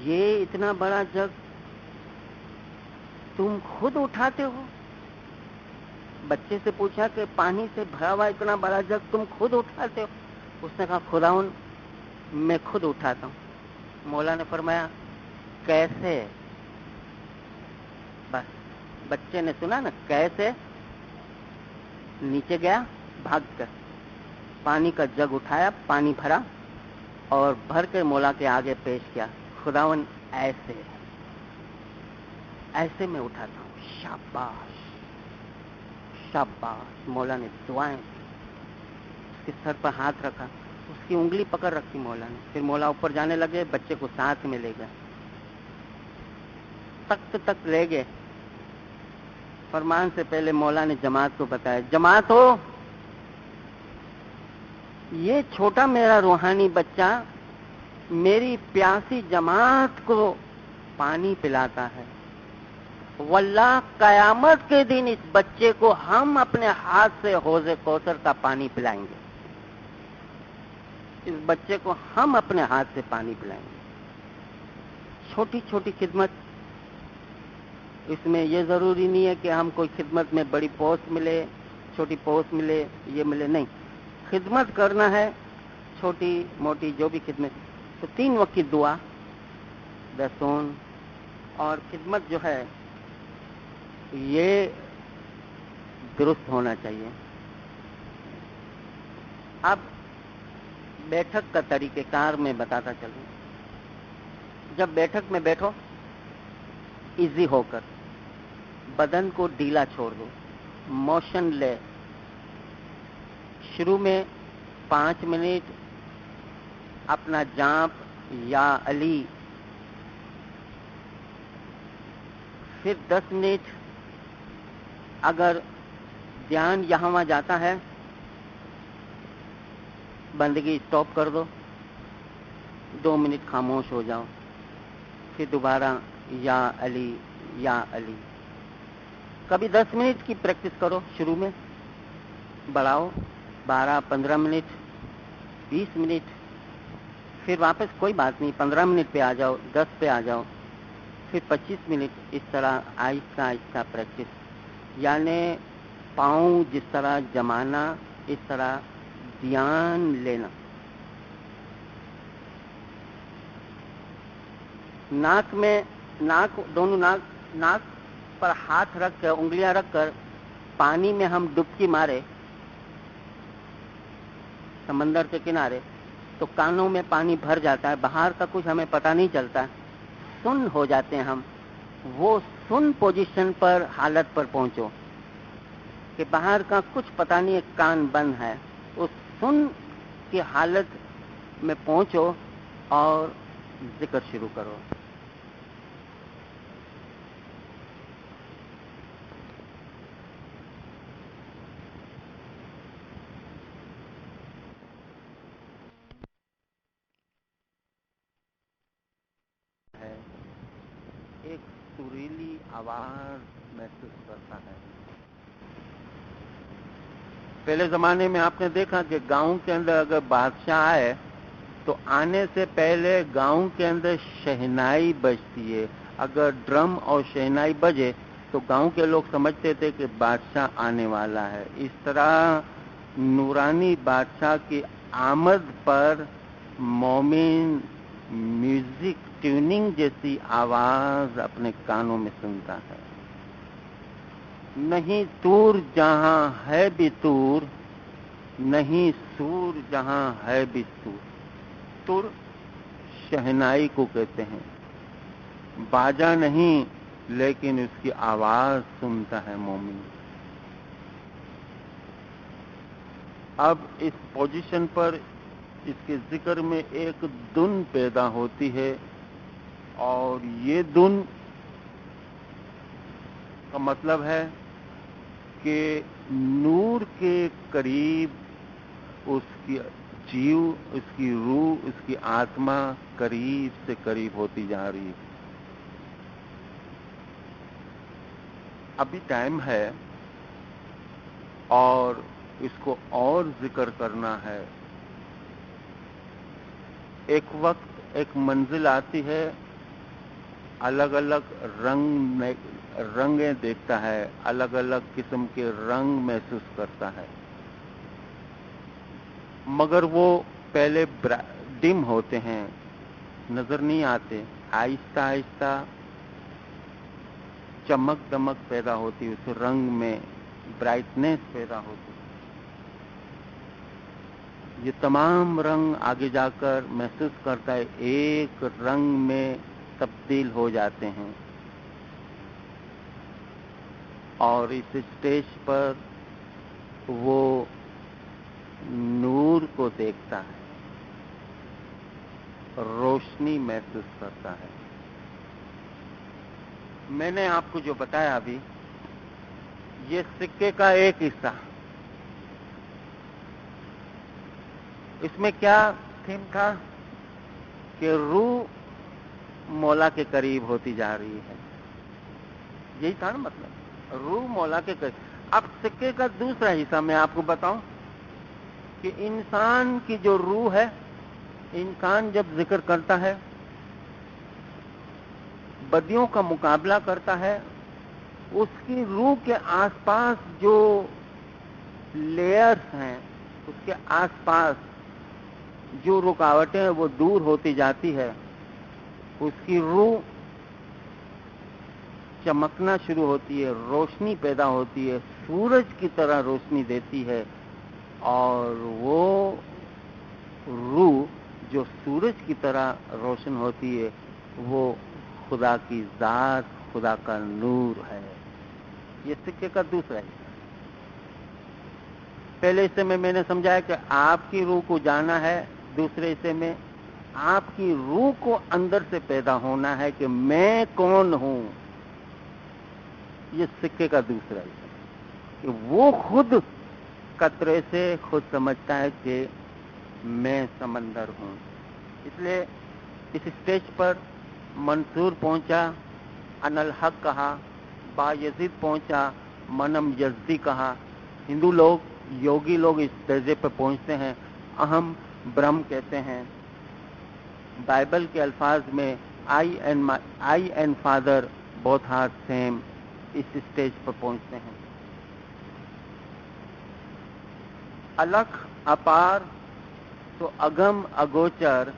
یہ اتنا بڑا جگ تم خود اٹھاتے ہو؟ بچے سے پوچھا کہ پانی سے بھرا ہوا اتنا بڑا جگ تم خود اٹھاتے ہو؟ اس نے کہا خداوند میں خود اٹھاتا ہوں. مولا نے فرمایا کیسے؟ بس بچے نے سنا نا کیسے، نیچے گیا بھاگ کر، پانی کا جگ اٹھایا، پانی بھرا اور بھر کے مولا کے آگے پیش کیا. خداوند ایسے میں اٹھاتا ہوں. شاباش شاباش. مولا نے دعائیں کی، اس کے سر پر ہاتھ رکھا، اس کی انگلی پکڑ رکھی مولا نے. پھر مولا اوپر جانے لگے، بچے کو ساتھ میں لے گئے، تخت تک لے گئے. فرمان سے پہلے مولا نے جماعت کو بتایا، جماعت ہو یہ چھوٹا میرا روحانی بچہ میری پیاسی جماعت کو پانی پلاتا ہے، واللہ قیامت کے دن اس بچے کو ہم اپنے ہاتھ سے حوض کوثر کا پانی پلائیں گے. اس بچے کو ہم اپنے ہاتھ سے پانی پلائیں گے. چھوٹی چھوٹی خدمت اس میں یہ ضروری نہیں ہے کہ ہم کوئی خدمت میں بڑی پوسٹ ملے، چھوٹی پوسٹ ملے، یہ ملے، نہیں، خدمت کرنا ہے، چھوٹی موٹی جو بھی خدمت، تو 3 وقت کی دعا، دسون اور خدمت جو ہے یہ درست ہونا چاہیے۔ اب بیٹھک کا طریقہ کار میں بتاتا چلوں۔ جب بیٹھک میں بیٹھو، ایزی ہو کر بدن کو ڈھیلا چھوڑ دو، موشن لے، شروع میں 5 منٹ اپنا جانپ یا علی، پھر 10 منٹ اگر دھیان یہاں وہاں جاتا ہے بندگی اسٹاپ کر دو، 2 منٹ خاموش ہو جاؤ، پھر دوبارہ یا علی یا علی۔ کبھی 10 منٹ کی پریکٹس کرو، شروع میں بڑھاؤ، 12-15 منٹ، 20 منٹ، پھر واپس کوئی بات نہیں، 15 منٹ پہ آ جاؤ، 10 پہ آ جاؤ، پھر 25 منٹ، اس طرح آہستہ آہستہ پریکٹس، یعنی پاؤں جس طرح جمانا، اس طرح دھیان لینا۔ ناک میں، دونوں ناک پر ہاتھ رکھ کر، انگلیاں رکھ کر پانی میں ہم ڈبکی مارے سمندر کے کنارے، تو کانوں میں پانی بھر جاتا ہے، باہر کا کچھ ہمیں پتہ نہیں چلتا، سن ہو جاتے ہیں ہم۔ وہ سن پوزیشن پر، حالت پر پہنچو کہ باہر کا کچھ پتہ نہیں ہے، کان بند ہے، اس سن کی حالت میں پہنچو اور ذکر شروع کرو۔ ایک سریلی آواز محسوس کرتا ہے۔ پہلے زمانے میں آپ نے دیکھا کہ گاؤں کے اندر اگر بادشاہ آئے تو آنے سے پہلے گاؤں کے اندر شہنائی بجتی ہے۔ اگر ڈرم اور شہنائی بجے تو گاؤں کے لوگ سمجھتے تھے کہ بادشاہ آنے والا ہے۔ اس طرح نورانی بادشاہ کی آمد پر مومن میوزک ٹیوننگ جیسی آواز اپنے کانوں میں سنتا ہے۔ نہیں تور جہاں ہے بھی تور، نہیں سور جہاں ہے بھی سور۔ تور شہنائی کو کہتے ہیں، باجا نہیں لیکن اس کی آواز سنتا ہے مومن۔ اب اس پوزیشن پر اس کے ذکر میں ایک دھن پیدا ہوتی ہے، اور یہ دھن کا مطلب ہے کہ نور کے قریب اس کی جیو، اس کی روح، اس کی آتما قریب سے قریب ہوتی جا رہی ہے۔ ابھی ٹائم ہے اور اس کو اور ذکر کرنا ہے۔ ایک وقت ایک منزل آتی ہے، الگ الگ رنگیں دیکھتا ہے، الگ الگ قسم کے رنگ محسوس کرتا ہے، مگر وہ پہلے ڈم ہوتے ہیں، نظر نہیں آتے، آہستہ آہستہ چمک دمک پیدا ہوتی، اس رنگ میں برائٹنیس پیدا ہوتی۔ یہ تمام رنگ آگے جا کر محسوس کرتا ہے ایک رنگ میں تبدیل ہو جاتے ہیں، اور اس اسٹیج پر وہ نور کو دیکھتا ہے، روشنی محسوس کرتا ہے۔ میں نے آپ کو جو بتایا ابھی، یہ سکے کا ایک حصہ۔ اس میں کیا تھیم تھا کہ روح مولا کے قریب ہوتی جا رہی ہے، یہی تھا نا مطلب، روح مولا کے قریب۔ اب سکے کا دوسرا حصہ میں آپ کو بتاؤں کہ انسان کی جو روح ہے، انسان جب ذکر کرتا ہے، بدیوں کا مقابلہ کرتا ہے، اس کی روح کے آس پاس جو لیئرز ہیں، اس کے آس پاس جو رکاوٹیں ہیں وہ دور ہوتی جاتی ہے، اس کی روح چمکنا شروع ہوتی ہے، روشنی پیدا ہوتی ہے، سورج کی طرح روشنی دیتی ہے، اور وہ روح جو سورج کی طرح روشن ہوتی ہے وہ خدا کی ذات، خدا کا نور ہے۔ یہ سکے کا دوسرا حصہ۔ پہلے حصے میں نے سمجھایا کہ آپ کی روح کو جانا ہے، دوسرے حصے میں آپ کی روح کو اندر سے پیدا ہونا ہے کہ میں کون ہوں۔ یہ سکے کا دوسرا حصہ کہ وہ خود قطرے سے خود سمجھتا ہے کہ میں سمندر ہوں۔ اس لیے اس اسٹیج پر منصور پہنچا، انا الحق کہا، با یزید پہنچا، منم یزدی کہا۔ ہندو لوگ، یوگی لوگ اس درجے پر پہنچتے ہیں، اہم برہم کہتے ہیں۔ بائبل کے الفاظ میں I and father both are same, اس اسٹیج پر پہنچتے ہیں۔ الکھ اپار تو اگم اگوچر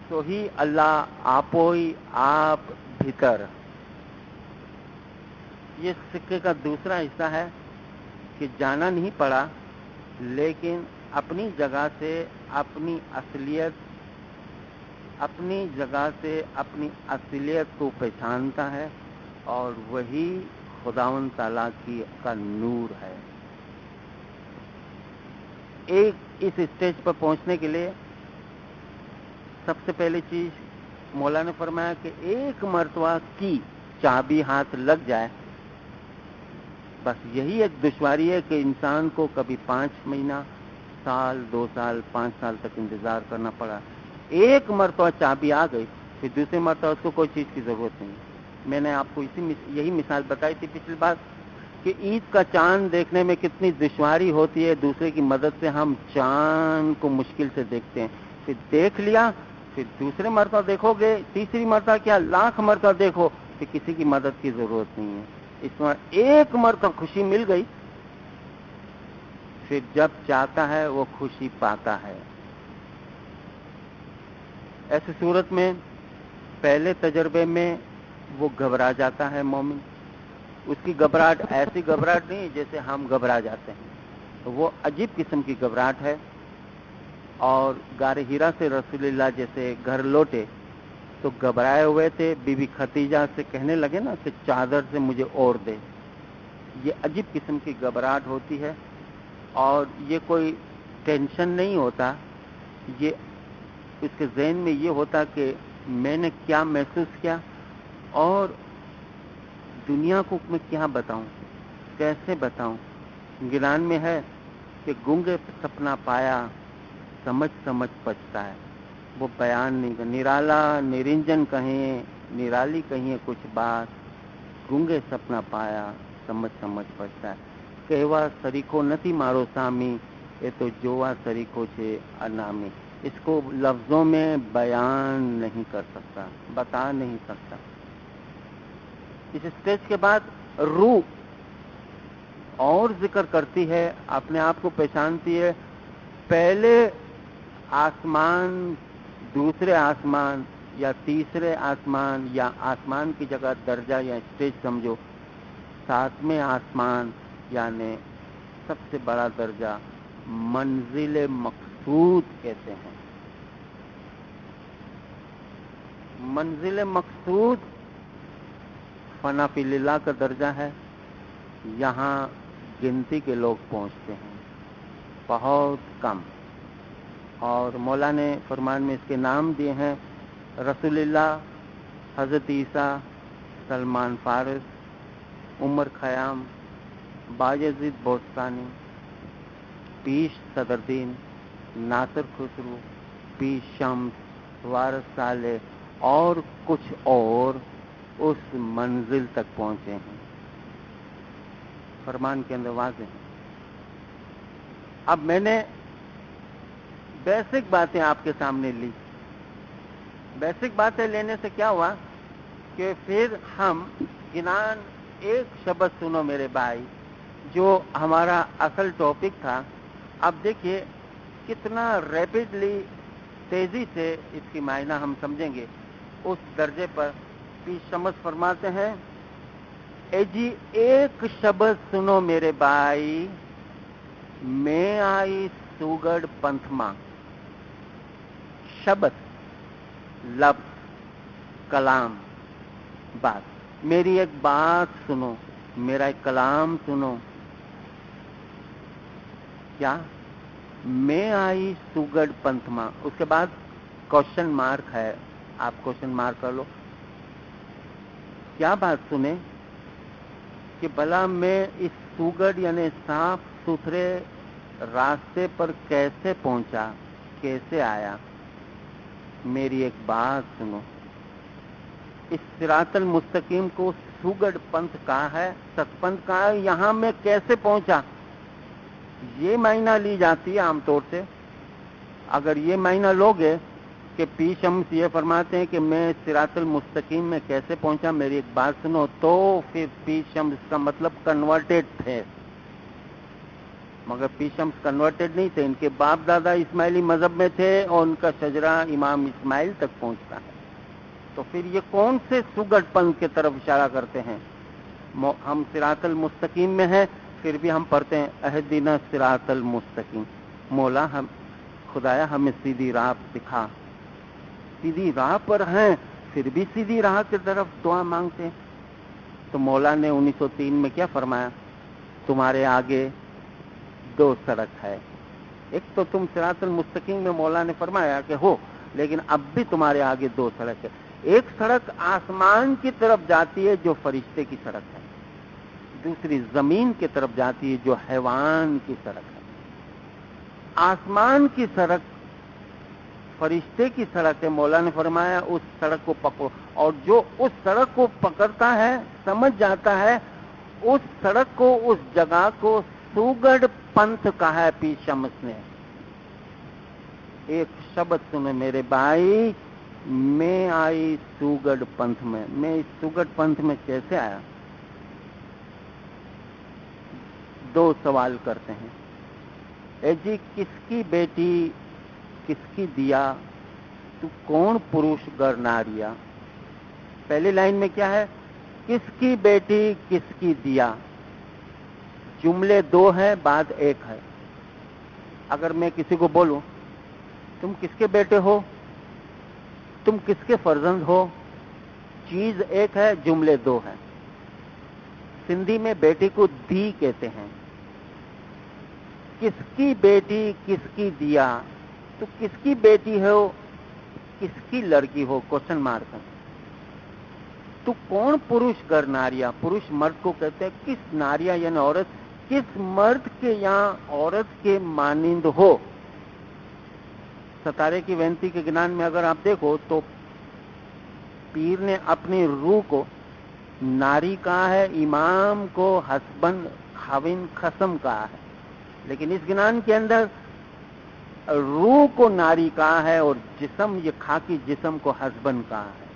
تو ہی اللہ آپوئی آپ بھیتر۔ یہ سکے کا دوسرا حصہ ہے کہ جانا نہیں پڑا، لیکن اپنی جگہ سے اپنی اصلیت کو پہچانتا ہے، اور وہی خداوند تعالیٰ کا نور ہے۔ اس اسٹیج پر پہنچنے کے لیے سب سے پہلی چیز مولا نے فرمایا کہ ایک مرتبہ کی چابی ہاتھ لگ جائے، بس یہی ایک دشواری ہے کہ انسان کو کبھی 5 مہینہ، سال، 2 سال، 5 سال تک انتظار کرنا پڑا۔ ایک مرتبہ چابی آ گئی، پھر دوسری مرتبہ اس کو کوئی چیز کی ضرورت نہیں۔ میں نے آپ کو یہی مثال بتائی تھی پچھلی بار کہ عید کا چاند دیکھنے میں کتنی دشواری ہوتی ہے، دوسرے کی مدد سے ہم چاند کو مشکل سے دیکھتے ہیں، پھر دیکھ لیا، پھر دوسرے مرتبہ دیکھو گے، تیسری مرتبہ کیا 1,00,000 مرتبہ دیکھو، پھر کسی کی مدد کی ضرورت نہیں ہے۔ اس میں ایک مرتبہ خوشی مل گئی، پھر جب چاہتا ہے وہ خوشی پاتا ہے۔ ایسی صورت میں پہلے تجربے میں وہ گھبرا جاتا ہے مومن۔ اس کی گھبراہٹ ایسی گھبراہٹ نہیں جیسے ہم گھبرا جاتے ہیں، وہ عجیب قسم کی گھبراہٹ ہے۔ اور غار ہیرا سے رسول اللہ جیسے گھر لوٹے تو گھبرائے ہوئے تھے، بی بی خدیجہ سے کہنے لگے نا کہ چادر سے مجھے اوڑھ دے۔ یہ عجیب قسم کی گھبراہٹ ہوتی ہے، اور یہ کوئی ٹینشن نہیں ہوتا، یہ اس کے ذہن میں یہ ہوتا کہ میں نے کیا محسوس کیا، اور دنیا کو میں کیا بتاؤں، کیسے بتاؤں۔ گران میں ہے کہ گونگے سپنا پایا، سمجھ پچتا ہے، وہ بیان نہیں کر، نرالا نرنجن کہیں، نرالی کہیں کچھ بات، گونگے سپنا پایا، سمجھ پچتا ہے۔ کہوا سریکھو نتی مارو سامی، یہ تو جوا سریکھو چھے انامی۔ اس کو لفظوں میں بیان نہیں کر سکتا، بتا نہیں سکتا۔ اس اسٹیج کے بعد روح اور ذکر کرتی ہے، اپنے آپ کو پہچانتی ہے، پہلے آسمان، دوسرے آسمان، یا تیسرے آسمان، یا آسمان کی جگہ درجہ یا اسٹیج سمجھو، 7ویں آسمان یعنی سب سے بڑا درجہ منزل مقصود کہتے ہیں۔ منزل مقصود فنا فی اللہ کا درجہ ہے، یہاں گنتی کے لوگ پہنچتے ہیں، بہت کم۔ اور مولا نے فرمان میں اس کے نام دیے ہیں: رسول اللہ، حضرت عیسیٰ، سلمان فارس، عمر خیام، بایزید بوستانی، پیش صدردین، ناصر خسرو، پیش شمس، وارث صالح اور کچھ اور اس منزل تک پہنچے ہیں۔ فرمان کے اندر واضح ہے۔ اب میں نے بیسک باتیں آپ کے سامنے لی۔ بیسک باتیں لینے سے کیا ہوا کہ پھر ہم گنان ایک شبد سنو میرے بھائی، جو ہمارا اصل ٹاپک تھا، اب دیکھیے کتنا ریپڈلی تیزی سے اس کی معنی ہم سمجھیں گے اس درجے پر پیش شمس فرماتے ہیں، اے جی ایک شبد سنو میرے بھائی، میں آئی سوگڑ پنتھ ماں۔ شبد، لفظ، کلام، بات، میری ایک بات سنو، میرا ایک کلام سنو، کیا میں آئی سوگڑ پنتھ ماں۔ اس کے بعد کوشچن مارک ہے، آپ کوشچن مارک کر لو، کیا بات سنے کہ بھلا میں اس سوگڑ یعنی صاف ستھرے راستے پر کیسے پہنچا، کیسے آیا؟ میری ایک بات سنو، اس صراط المستقیم کو سوگڑ پنتھ کہا ہے، ست پنتھ کہا ہے، یہاں میں کیسے پہنچا؟ یہ معنی لی جاتی ہے عام طور سے۔ اگر یہ معنی لوگے کہ پی شمس یہ فرماتے ہیں کہ میں صراط المستقیم میں کیسے پہنچا، میری ایک بات سنو، تو پھر پی شمس کا مطلب کنورٹڈ تھے، مگر پی شمس کنورٹڈ نہیں تھے، ان کے باپ دادا اسماعیلی مذہب میں تھے اور ان کا شجرہ امام اسماعیل تک پہنچتا ہے۔ تو پھر یہ کون سے سوگڑ پنتھ کی طرف اشارہ کرتے ہیں؟ ہم صراط المستقیم میں ہیں، پھر بھی ہم پڑھتے ہیں اہدنا صراط المستقیم، مولا ہم خدایا ہمیں سیدھی راہ دکھا۔ سیدھی راہ پر ہیں پھر بھی سیدھی راہ کی طرف دعا مانگتے ہیں۔ تو مولا نے 1903 میں کیا فرمایا؟ تمہارے آگے دو سڑک ہے، ایک تو تم صراط المستقیم میں مولا نے فرمایا کہ ہو، لیکن اب بھی تمہارے آگے دو سڑک ہے، ایک سڑک آسمان کی طرف جاتی ہے جو فرشتے کی سڑک ہے، دوسری زمین کی طرف جاتی ہے جو حیوان کی سڑک ہے۔ آسمان کی سڑک فرشتے کی سڑک ہے، مولا نے فرمایا اس سڑک کو پکڑو، اور جو اس سڑک کو پکڑتا ہے سمجھ جاتا ہے اس سڑک کو، اس جگہ کو سوگڑ پنتھ کہا ہے پی شمس نے۔ ایک شبد سنے میرے بھائی، میں آئی سوگڑ پنتھ میں، میں اس سوگڑ پنتھ میں کیسے آیا؟ دو سوال کرتے ہیں، اے جی کس کی بیٹی کس کی دیا، تو کون پروش گر ناریا؟ پہلی لائن میں کیا ہے؟ کس کی بیٹی کس کی دیا، جملے دو ہیں بعد ایک ہے۔ اگر میں کسی کو بولوں تم کس کے بیٹے ہو، تم کس کے فرزند ہو، چیز ایک ہے جملے دو ہیں۔ سندھی میں بیٹی کو دی کہتے ہیں۔ کس کی بیٹی کس کی دیا، تو کس کی بیٹی ہو کس کی لڑکی ہو، کوشچن مارک ہے۔ تو کون پروش گر ناریا، پروش مرد کو کہتے ہیں، کس ناریا یعنی عورت، کس مرد کے یہاں عورت کے مانند ہو۔ ستارے کی وینتی کے گنان میں اگر آپ دیکھو تو پیر نے اپنی روح کو ناری کہا ہے، امام کو ہسبند خاوند خصم کہا ہے، لیکن اس گنان کے اندر روح کو ناری کہا ہے اور جسم، یہ خاکی جسم کو ہسبند کہا ہے،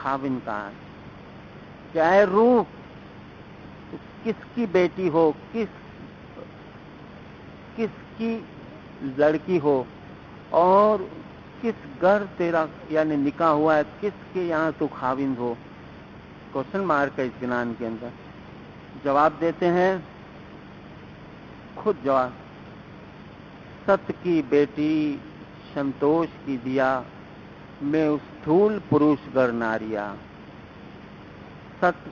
خاوند کہا ہے۔ کیا ہے روح؟ تو کس کی بیٹی ہو، کس کی لڑکی ہو، اور کس گھر تیرا یعنی نکاح ہوا ہے، کس کے یہاں تو خاوند ہو، کوشچن مارک ہے اس گنان کے اندر۔ جواب دیتے ہیں، خود جواب، ست کی بیٹی سنتوش کی دیا، میں اس تھول پروش گر ناریا۔ ست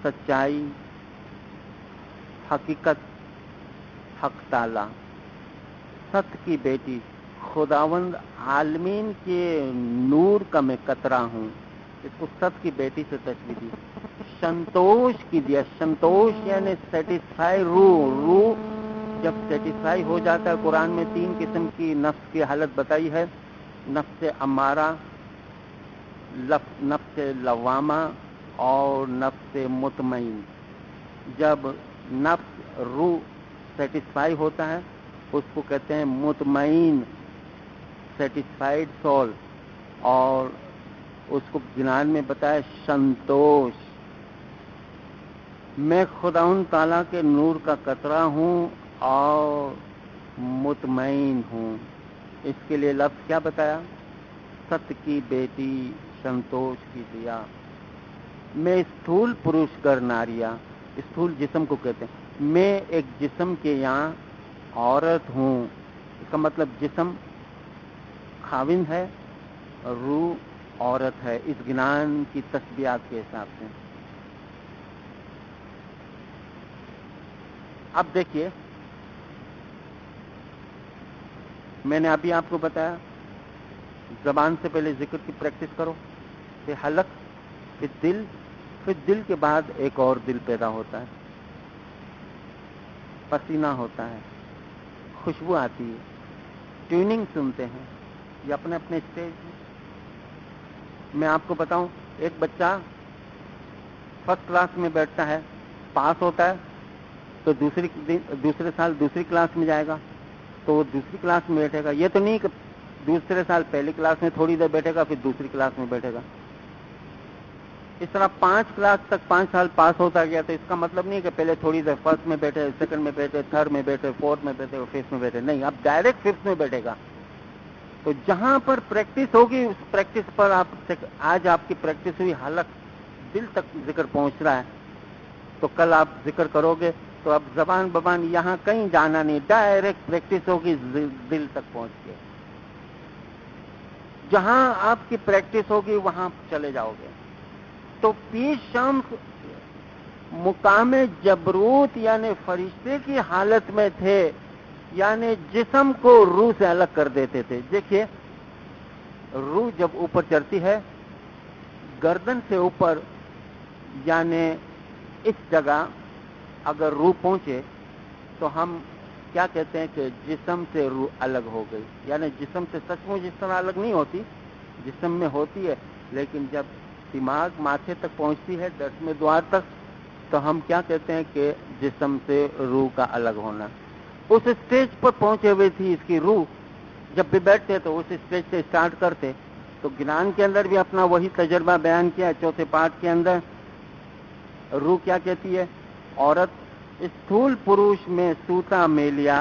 سچائی، حقیقت، حق تعالی، ست کی بیٹی، خداوند عالمین کے نور کا میں قطرہ ہوں، اس کو ست کی بیٹی سے تشبیہ دی۔ سنتوش کی دیا، سنتوش یعنی سیٹسفائی، روح جب سیٹسفائی ہو جاتا ہے، قرآن میں تین قسم کی نفس کی حالت بتائی ہے، نفس امارہ، نفس لوامہ اور نفس مطمئن۔ جب نفس روح سیٹسفائی ہوتا ہے اس کو کہتے ہیں مطمئن، سیٹسفائیڈ سول، اور اس کو گنان میں بتایا سنتوش۔ میں خداوند تعالیٰ کے نور کا قطرہ ہوں اور مطمئن ہوں. اس کے لیے لفظ کیا بتایا؟ ست کی بیٹی، سنتوش کی دیا. میں استھول پروش گر ناریا، استھول جسم کو کہتے ہیں. میں ایک جسم کے یہاں عورت ہوں. اس کا مطلب جسم خاوند ہے، روح عورت ہے، اس گنان کی تسبیحات کے حساب سے. اب دیکھیے، میں نے ابھی آپ کو بتایا زبان سے پہلے ذکر کی پریکٹس کرو، پھر حلق، پھر دل، پھر دل کے بعد ایک اور دل پیدا ہوتا ہے، پسینہ ہوتا ہے، خوشبو آتی ہے، ٹیوننگ سنتے ہیں. یہ اپنے اپنے اسٹیج میں. میں آپ کو بتاؤں، ایک بچہ فرسٹ کلاس میں بیٹھتا ہے، پاس ہوتا ہے تو دوسرے سال دوسری کلاس میں جائے گا تو وہ دوسری کلاس میں بیٹھے گا. یہ تو نہیں کہ دوسرے سال پہلی کلاس میں تھوڑی دیر بیٹھے گا پھر دوسری کلاس میں بیٹھے گا. اس طرح 5 کلاس تک 5 سال پاس ہوتا گیا. تو اس کا مطلب نہیں کہ پہلے تھوڑی دیر فرسٹ میں بیٹھے، سیکنڈ میں بیٹھے، تھرڈ میں بیٹھے، فورتھ میں بیٹھے اور ففتھ میں بیٹھے. نہیں، اب ڈائریکٹ ففتھ میں بیٹھے گا. تو جہاں پر پریکٹس ہوگی اس پریکٹس پر آج آپ کی پریکٹس ہوئی، حلق دل تک ذکر پہنچ رہا ہے، تو کل آپ ذکر کرو گے تو اب زبان ببان یہاں کہیں جانا نہیں، ڈائریکٹ پریکٹس ہوگی دل تک پہنچ کے. جہاں آپ کی پریکٹس ہوگی وہاں چلے جاؤ گے. تو پیر شمس مقام جبروت یعنی فرشتے کی حالت میں تھے، یعنی جسم کو روح سے الگ کر دیتے تھے. دیکھیے، روح جب اوپر چڑھتی ہے گردن سے اوپر، یعنی اس جگہ اگر روح پہنچے تو ہم کیا کہتے ہیں کہ جسم سے روح الگ ہو گئی. یعنی جسم سے سچ مچ اس طرح الگ نہیں ہوتی، جسم میں ہوتی ہے، لیکن جب دماغ ماتھے تک پہنچتی ہے 10ویں دوار تک تو ہم کیا کہتے ہیں کہ جسم سے روح کا الگ ہونا. اس اسٹیج پر پہنچے ہوئے تھی اس کی روح. جب بھی بیٹھتے تو اس اسٹیج سے اسٹارٹ کرتے. تو گنان کے اندر بھی اپنا وہی تجربہ بیان کیا. چوتھے پارٹ کے اندر روح کیا کہتی ہے؟ عورت استھول پروش میں سوتا میلیا،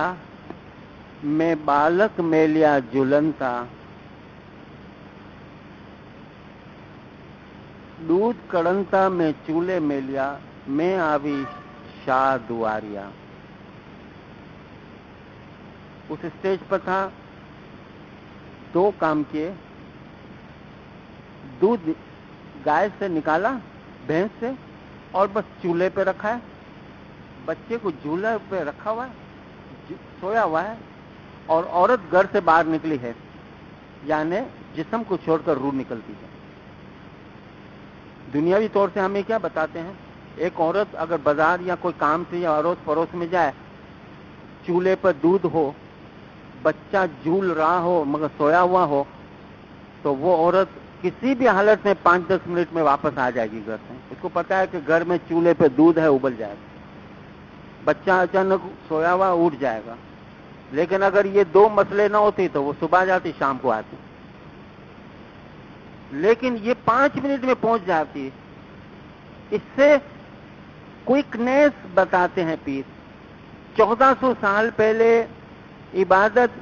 میں بالک میلیا جلنتا، دودھ کڑنتا میں چولہے میلیا، میں آوی شاہ دواریا. اس اسٹیج پر تھا، 2 کام کیے. دودھ گائے سے نکالا، بھینس سے، اور بس چولہے پہ رکھا ہے. بچے کو جھولے پہ رکھا ہوا ہے، سویا ہوا ہے، اور عورت گھر سے باہر نکلی ہے، یعنی جسم کو چھوڑ کر روح نکلتی ہے. دنیاوی طور سے ہمیں کیا بتاتے ہیں؟ ایک عورت اگر بازار یا کوئی کام سے یا اڑوس پڑوس میں جائے، چولہے پر دودھ ہو، بچہ جھول رہا ہو مگر سویا ہوا ہو، تو وہ عورت کسی بھی حالت میں 5-10 منٹ میں واپس آ جائے گی گھر سے. اس کو پتا ہے کہ گھر میں چولہے پہ دودھ ہے، ابل جائے گا. بچہ اچانک سویا ہوا اٹھ جائے گا. لیکن اگر یہ 2 مسئلے نہ ہوتی تو وہ صبح جاتی، شام کو آتی. لیکن یہ 5 منٹ میں پہنچ جاتی. اس سے کوئکنیس بتاتے ہیں پیر. 1400 سال پہلے عبادت،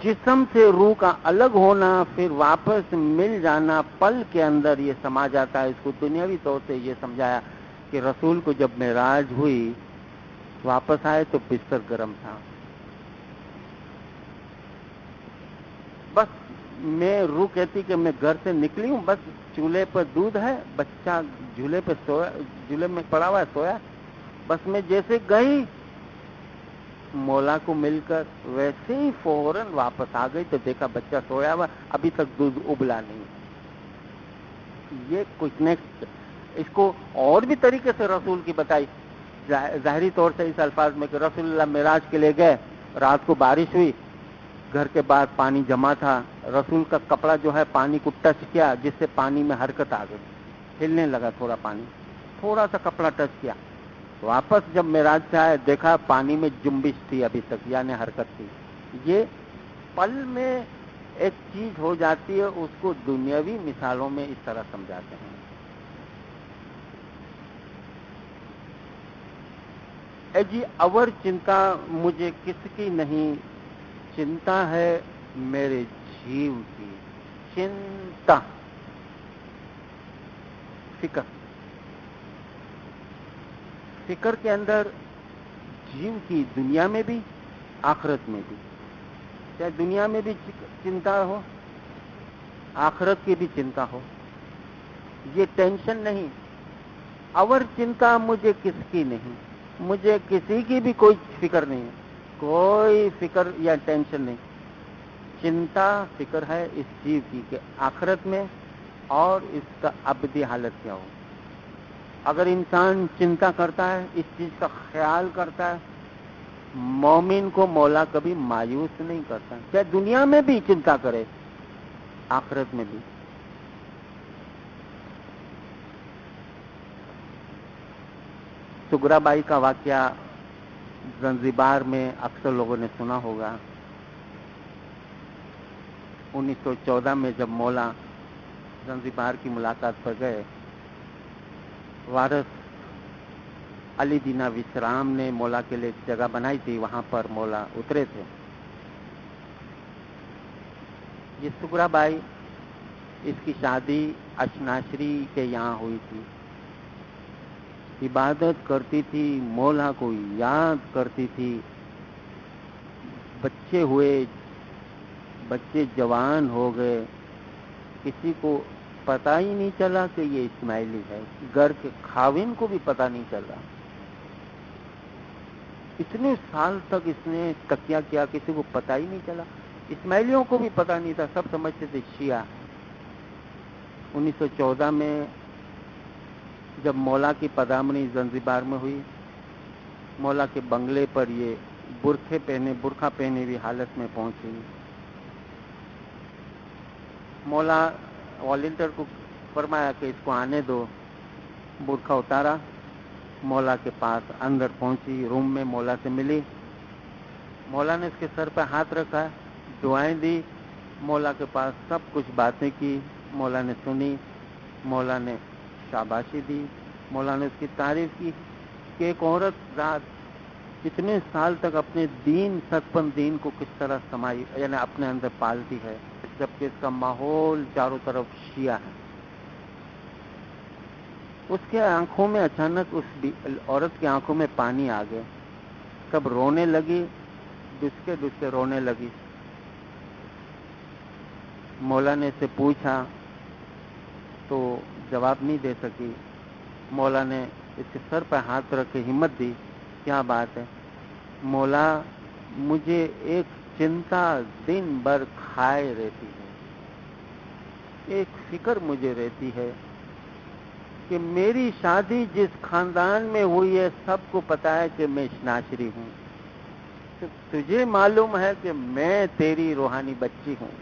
جسم سے روح کا الگ ہونا، پھر واپس مل جانا، پل کے اندر یہ سما جاتا ہے. اس کو دنیاوی طور سے یہ سمجھایا کہ رسول کو جب معراج ہوئی، واپس آئے تو بستر گرم تھا. بس میں روح کہتی کہ میں گھر سے نکلی ہوں، بس چولہے پر دودھ ہے، بچہ جھولے پہ سویا، جھولے میں پڑا ہوا ہے، سویا. بس میں جیسے گئی مولا کو مل کر ویسے ہی فوراً واپس آ گئی تو دیکھا بچہ سویا ہوا، ابھی تک دودھ ابلا نہیں. یہ کوئکنیس اس کو اور بھی طریقے سے رسول کی بتائی. ظاہری طور سے اس الفاظ میں کہ رسول اللہ معراج کے لیے گئے، رات کو بارش ہوئی، گھر کے باہر پانی جمع تھا، رسول کا کپڑا جو ہے پانی کو ٹچ کیا، جس سے پانی میں حرکت آ گئی، ہلنے لگا تھوڑا پانی، تھوڑا سا کپڑا ٹچ کیا. واپس جب معراج سے آئے دیکھا پانی میں جنبش تھی ابھی تک، یعنی حرکت تھی. یہ پل میں ایک چیز ہو جاتی ہے، اس کو دنیاوی مثالوں میں اس طرح سمجھاتے ہیں. اے جی اور چنتا مجھے کس کی نہیں، چنتا ہے میرے جیو کی، چنتا فکر، فکر کے اندر جیو کی، دنیا میں بھی آخرت میں بھی، چاہے دنیا میں بھی چنتا ہو آخرت کی بھی چنتا ہو، یہ ٹینشن نہیں، اور چنتا مجھے کس کی نہیں، مجھے کسی کی بھی کوئی فکر نہیں ہے، کوئی فکر یا ٹینشن نہیں، چنتا فکر ہے اس جیو کی کہ آخرت میں اور اس کا ابدی حالت کیا ہو۔ اگر انسان چنتا کرتا ہے، اس چیز کا خیال کرتا ہے، مومن کو مولا کبھی مایوس نہیں کرتا، چاہے دنیا میں بھی چنتا کرے آخرت میں بھی۔ سگرا بائی کا واقعہ زنزیبار میں اکثر لوگوں نے سنا ہوگا۔ 1914 میں جب مولا زنزیبار کی ملاقات پر گئے، وارث علی دینا وشرام نے مولا کے لیے جگہ بنائی تھی، وہاں پر مولا اترے تھے۔ یہ سگرا بائی، اس کی شادی اشناشری کے یہاں ہوئی تھی، عبادت کرتی تھی، مولا کو یاد کرتی تھی، بچے ہوئے، بچے جوان ہو گئے، کسی کو پتہ ہی نہیں چلا کہ یہ اسماعیلی ہے، گھر کے خاوند کو بھی پتہ نہیں چلا، اتنے سال تک اس نے تکیہ کیا، کسی کو پتہ ہی نہیں چلا، اسماعیلیوں کو بھی پتہ نہیں تھا، سب سمجھتے تھے شیعہ۔ 1914 میں جب مولا کی پدامنی زنزیبار میں ہوئی، مولا کے بنگلے پر یہ برقع پہنے ہوئی حالت میں پہنچی، مولا والنٹر کو فرمایا کہ اس کو آنے دو، برقع اتارا، مولا کے پاس اندر پہنچی، روم میں مولا سے ملی، مولا نے اس کے سر پہ ہاتھ رکھا، دعائیں دی، مولا کے پاس سب کچھ باتیں کی، مولا نے سنی، مولا نے شاباشی دی، مولا نے اس کی تعریف کی کہ ایک عورت ذات اتنے سال تک اپنے دین، ستپن دین کو کس طرح سمائی، یعنی اپنے اندر پالتی ہے، جبکہ اس کا ماحول چاروں طرف شیعہ ہے۔ اس کے آنکھوں میں اچانک اس عورت کی آنکھوں میں پانی آ گیا، تب رونے لگی، ڈسکے رونے لگی۔ مولا نے اسے پوچھا تو جواب نہیں دے سکی، مولا نے اس کے سر پہ ہاتھ رکھ کے ہمت دی، کیا بات ہے؟ مولا مجھے ایک چنتا دن بھر کھائے رہتی ہے، ایک فکر مجھے رہتی ہے کہ میری شادی جس خاندان میں ہوئی ہے سب کو پتا ہے کہ میں اشناشری ہوں، تو تجھے معلوم ہے کہ میں تیری روحانی بچی ہوں،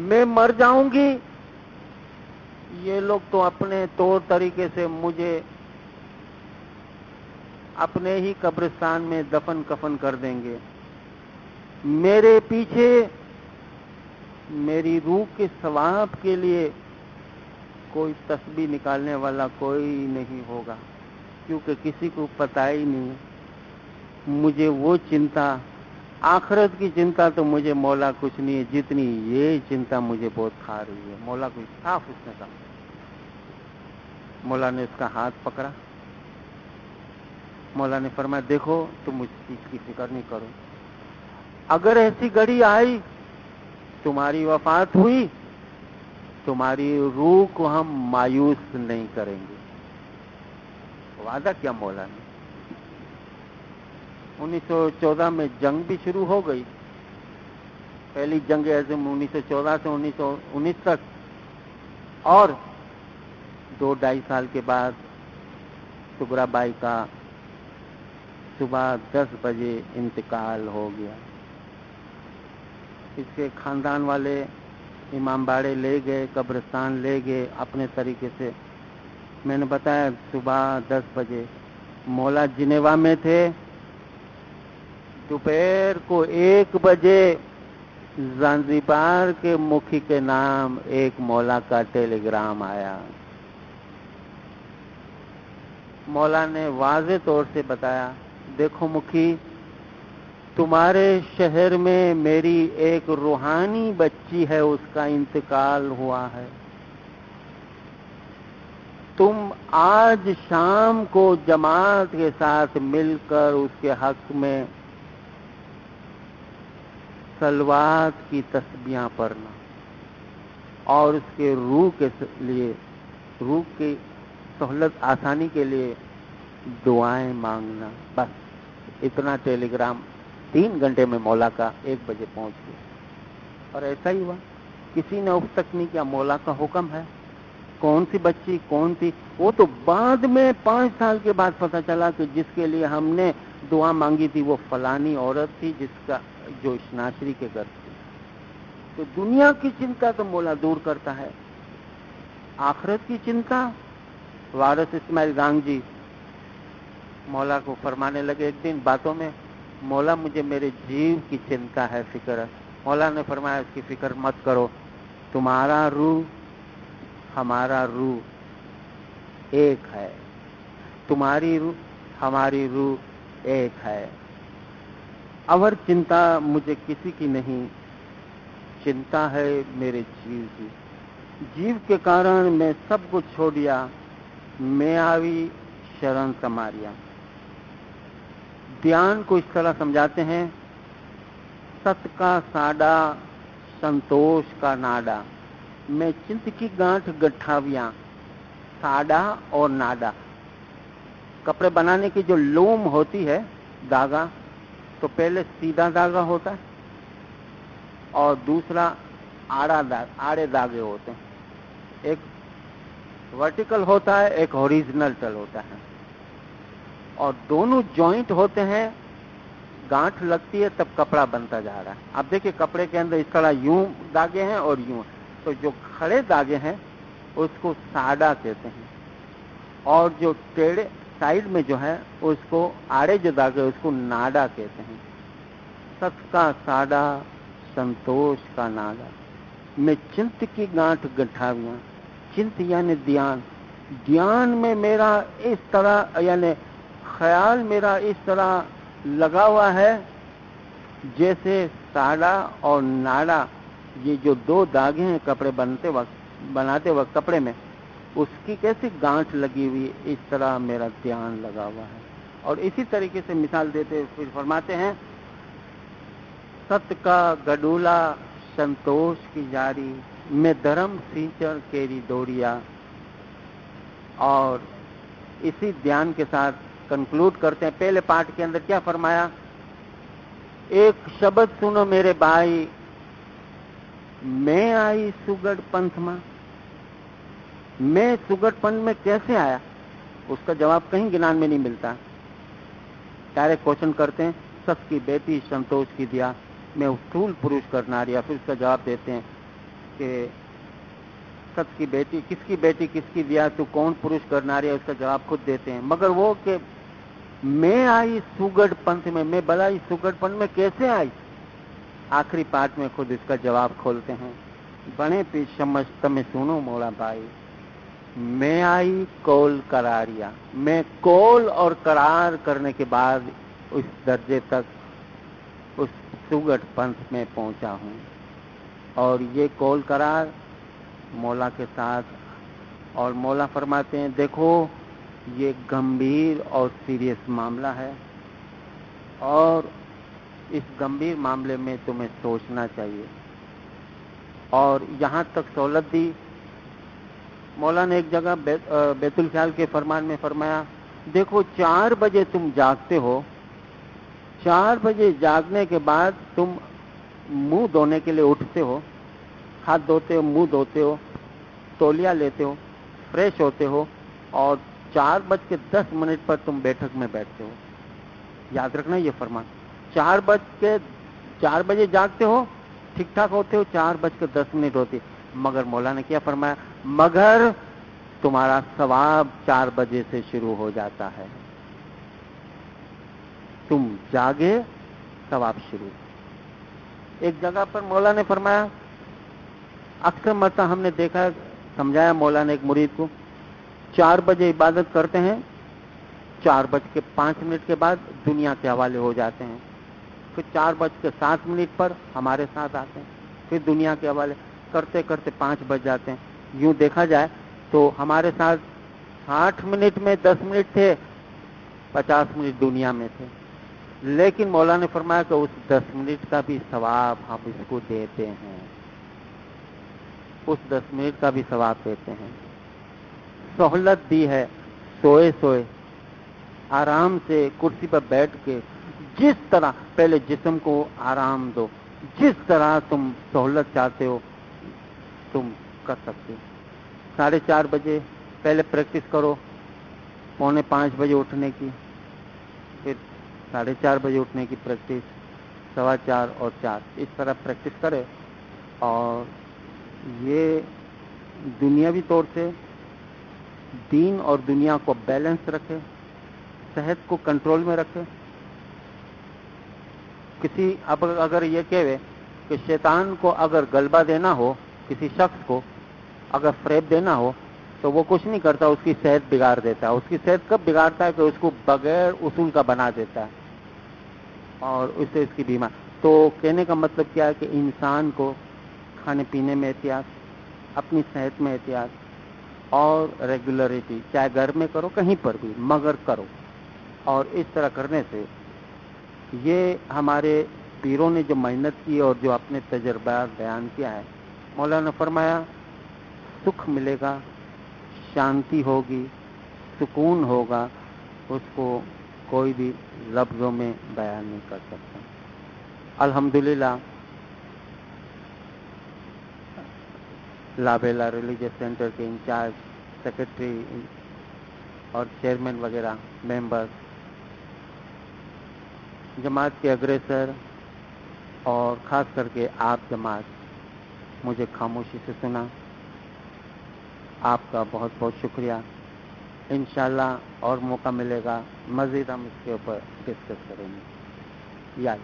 میں مر جاؤں گی، یہ لوگ تو اپنے طور طریقے سے مجھے اپنے ہی قبرستان میں دفن کفن کر دیں گے، میرے پیچھے میری روح کے ثواب کے لیے کوئی تسبیح نکالنے والا کوئی نہیں ہوگا، کیونکہ کسی کو پتہ ہی نہیں۔ مجھے وہ چنتا، آخرت کی چنتا تو مجھے مولا کچھ نہیں ہے، جتنی یہ چنتا مجھے بہت کھا رہی ہے، مولا کو صاف اس نے کہا۔ مولا نے اس کا ہاتھ پکڑا، مولا نے فرمایا دیکھو تم اس چیز کی فکر نہیں کرو، اگر ایسی گھڑی آئی، تمہاری وفات ہوئی، تمہاری روح کو ہم مایوس نہیں کریں گے، وعدہ کیا مولا نے۔ 1914 میں جنگ بھی شروع ہو گئی، پہلی جنگ عظیم 1914 سے 1919 تک، اور 2-2.5 سال کے بعد سگرا بائی کا صبح 10 بجے انتقال ہو گیا۔ اس کے خاندان والے امام باڑے لے گئے، قبرستان لے گئے اپنے طریقے سے، میں نے بتایا صبح 10 بجے، مولا جنیوا میں تھے، دوپہر کو 1 بجے زنزیبار کے مکھی کے نام ایک مولا کا ٹیلی گرام آیا، मौला ने वाज़े तौर से बताया, देखो मुखी, तुम्हारे शहर में मेरी एक रूहानी बच्ची है, उसका इंतकाल हुआ है। तुम आज शाम को जमात के साथ मिलकर उसके हक में सलवात की तस्बीहां पढ़ना और उसके रूह के लिए, रूह की सहूलत आसानी के लिए दुआएं मांगना। बस इतना टेलीग्राम 3 घंटे में मौला का 1 बजे पहुंच गया। और ऐसा ही हुआ, किसी ने उफ तक नहीं किया, मौला का हुक्म है। कौन सी बच्ची, कौन थी, वो तो बाद में 5 साल के बाद पता चला कि जिसके लिए हमने दुआ मांगी थी वो फलानी औरत थी, जिसका जो इस्नाशरी के घर थी। तो दुनिया की चिंता तो मौला दूर करता है, आखिरत की चिंता। वारिस इस्माइल गांग जी मौला को फरमाने लगे एक दिन बातों में, मौला मुझे मेरे जीव की चिंता है, फिक्र है। मौला ने फरमाया उसकी फिक्र मत करो, तुम्हारा रूह हमारा रूह एक है, तुम्हारी रूह हमारी रूह एक है। और चिंता मुझे किसी की नहीं, चिंता है मेरे जीव की। जीव के कारण मैं सब कुछ छोड़ दिया, मैं आवी शरण समारिया। ध्यान को इस तरह समझाते हैं, सत का साडा संतोष का नाडा, मैं चिंत की गांठ गठावियां। साडा और नाडा, कपड़े बनाने की जो लूम होती है, धागा, तो पहले सीधा धागा होता है और दूसरा आड़े धागे होते हैं। एक वर्टिकल होता है, एक हॉरिजॉन्टल होता है, और दोनों जॉइंट होते हैं, गांठ लगती है तब कपड़ा बनता जा रहा है। अब देखिए कपड़े के अंदर इस तरह यूं धागे हैं और यूं, तो जो खड़े धागे हैं उसको साडा कहते हैं, और जो टेढ़े साइड में जो है उसको आड़े जो धागे उसको नाडा कहते हैं। सत का साडा संतोष का नाडा, मैं चिंत की गांठ गठावियां। चिंत यानी ध्यान, ध्यान में मेरा इस तरह यानी ख्याल मेरा इस तरह लगा हुआ है जैसे साडा और नाडा, ये जो 2 धागे हैं कपड़े बनाते वक्त कपड़े में, उसकी कैसी गांठ लगी हुई, इस तरह मेरा ध्यान लगा हुआ है। और इसी तरीके से मिसाल देते फिर फरमाते हैं, सत का गडूला संतोष की जारी, मैं धर्म सींचर केरी दौड़िया। और इसी ध्यान के साथ कंक्लूड करते हैं। पहले पाठ के अंदर क्या फरमाया, एक शब्द सुनो मेरे भाई, मैं आई सुगढ़ पंथ में। मैं सुगढ़ पंथ में कैसे आया, उसका जवाब कहीं ज्ञान में नहीं मिलता। डायरेक्ट क्वेश्चन करते हैं, सत की बेटी संतोष की दिया, मैं स्थूल पुरुष करना रिया। फिर उसका जवाब देते हैं कि सत की बेटी किसकी दिया, तू कौन पुरुष करना रिया, उसका जवाब खुद देते हैं। मगर वो कि मैं आई सुगढ़ पंथ में, मैं भलाई सुगढ़ पंथ में कैसे आई, आखिरी पाठ में खुद इसका जवाब खोलते हैं। बने पी समझ तमें सुनो मोड़ा भाई, मैं आई कौल करारिया, मैं कौल और करार करने के बाद उस दर्जे तक, उस सुगढ़ पंथ में पहुंचा हूं। और ये कौल करार मौला के साथ, और मौला फरमाते हैं देखो ये गंभीर और सीरियस मामला है, और इस गंभीर मामले में तुम्हें सोचना चाहिए। और यहां तक सहूलत दी मौला ने एक जगह बैतुल ख्याल के फरमान में फरमाया, देखो 4 बजे तुम जागते हो, 4 बजे जागने के बाद तुम मुंह धोने के लिए उठते हो, हाथ धोते हो, मुंह धोते हो, तौलिया लेते हो, फ्रेश होते हो, और 4:10 पर तुम बैठक में बैठते हो। याद रखना ये फरमान, 4 बजे जागते हो, ठीक ठाक होते हो, 4:10 होती। मगर मौला ने क्या फरमाया, मगर तुम्हारा सवाब 4 बजे से शुरू हो जाता है। तुम जागे, सवाब शुरू। एक जगह पर मौला ने फरमाया, अक्सर मरता हमने देखा, समझाया मौला ने एक मुरीद को, 4 बजे इबादत करते हैं, 4:05 کے بعد دنیا کے حوالے ہو جاتے ہیں، پھر 4:07 پر ہمارے ساتھ آتے ہیں، پھر دنیا کے حوالے کرتے کرتے 5 بج جاتے ہیں۔ یوں دیکھا جائے تو ہمارے ساتھ 60 منٹ میں 10 منٹ تھے، 50 منٹ دنیا میں تھے، لیکن مولا نے فرمایا کہ اس 10 منٹ کا بھی ثواب ہم اس کو دیتے ہیں، اس 10 منٹ کا بھی ثواب دیتے ہیں۔ سہولت دی ہے، سوئے سوئے آرام سے کرسی پر بیٹھ کے جس طرح، پہلے جسم کو آرام دو، جس طرح تم سہولت چاہتے ہو تم کر سکتے ہو۔ 4:30 بجے پہلے پریکٹس کرو، 4:45 بجے اٹھنے کی، پھر 4:30 بجے اٹھنے کی پریکٹس، 4:15 اور 4، اس طرح پریکٹس کرے، اور یہ دنیاوی طور سے دین اور دنیا کو بیلنس رکھے، صحت کو کنٹرول میں رکھے۔ کسی اگر یہ کہے کہ شیطان کو اگر غلبہ دینا ہو، کسی شخص کو اگر فریب دینا ہو تو وہ کچھ نہیں کرتا، اس کی صحت بگاڑ دیتا ہے۔ اس کی صحت کب بگاڑتا ہے کہ اس کو بغیر اصول کا بنا دیتا ہے اور اس سے اس کی بیمار۔ تو کہنے کا مطلب کیا ہے کہ انسان کو کھانے پینے میں احتیاط، اپنی صحت میں احتیاط اور ریگولرٹی، چاہے گھر میں کرو کہیں پر بھی مگر کرو، اور اس طرح کرنے سے یہ ہمارے پیروں نے جو محنت کی اور جو اپنے تجربات بیان کیا ہے، مولانا نے فرمایا سکھ ملے گا، شانتی ہوگی، سکون ہوگا، اس کو کوئی بھی لفظوں میں بیان نہیں کر سکتا۔ الحمدللہ لابیلا ریلیجیس سینٹر کے انچارج، سیکرٹری اور چیئرمین وغیرہ، ممبرز، جماعت کے اگریسر اور خاص کر کے آپ جماعت، مجھے خاموشی سے سنا، آپ کا بہت بہت شکریہ۔ انشاءاللہ اور موقع ملے گا، مزید ہم اس کے اوپر ڈسکس کریں گے۔ یا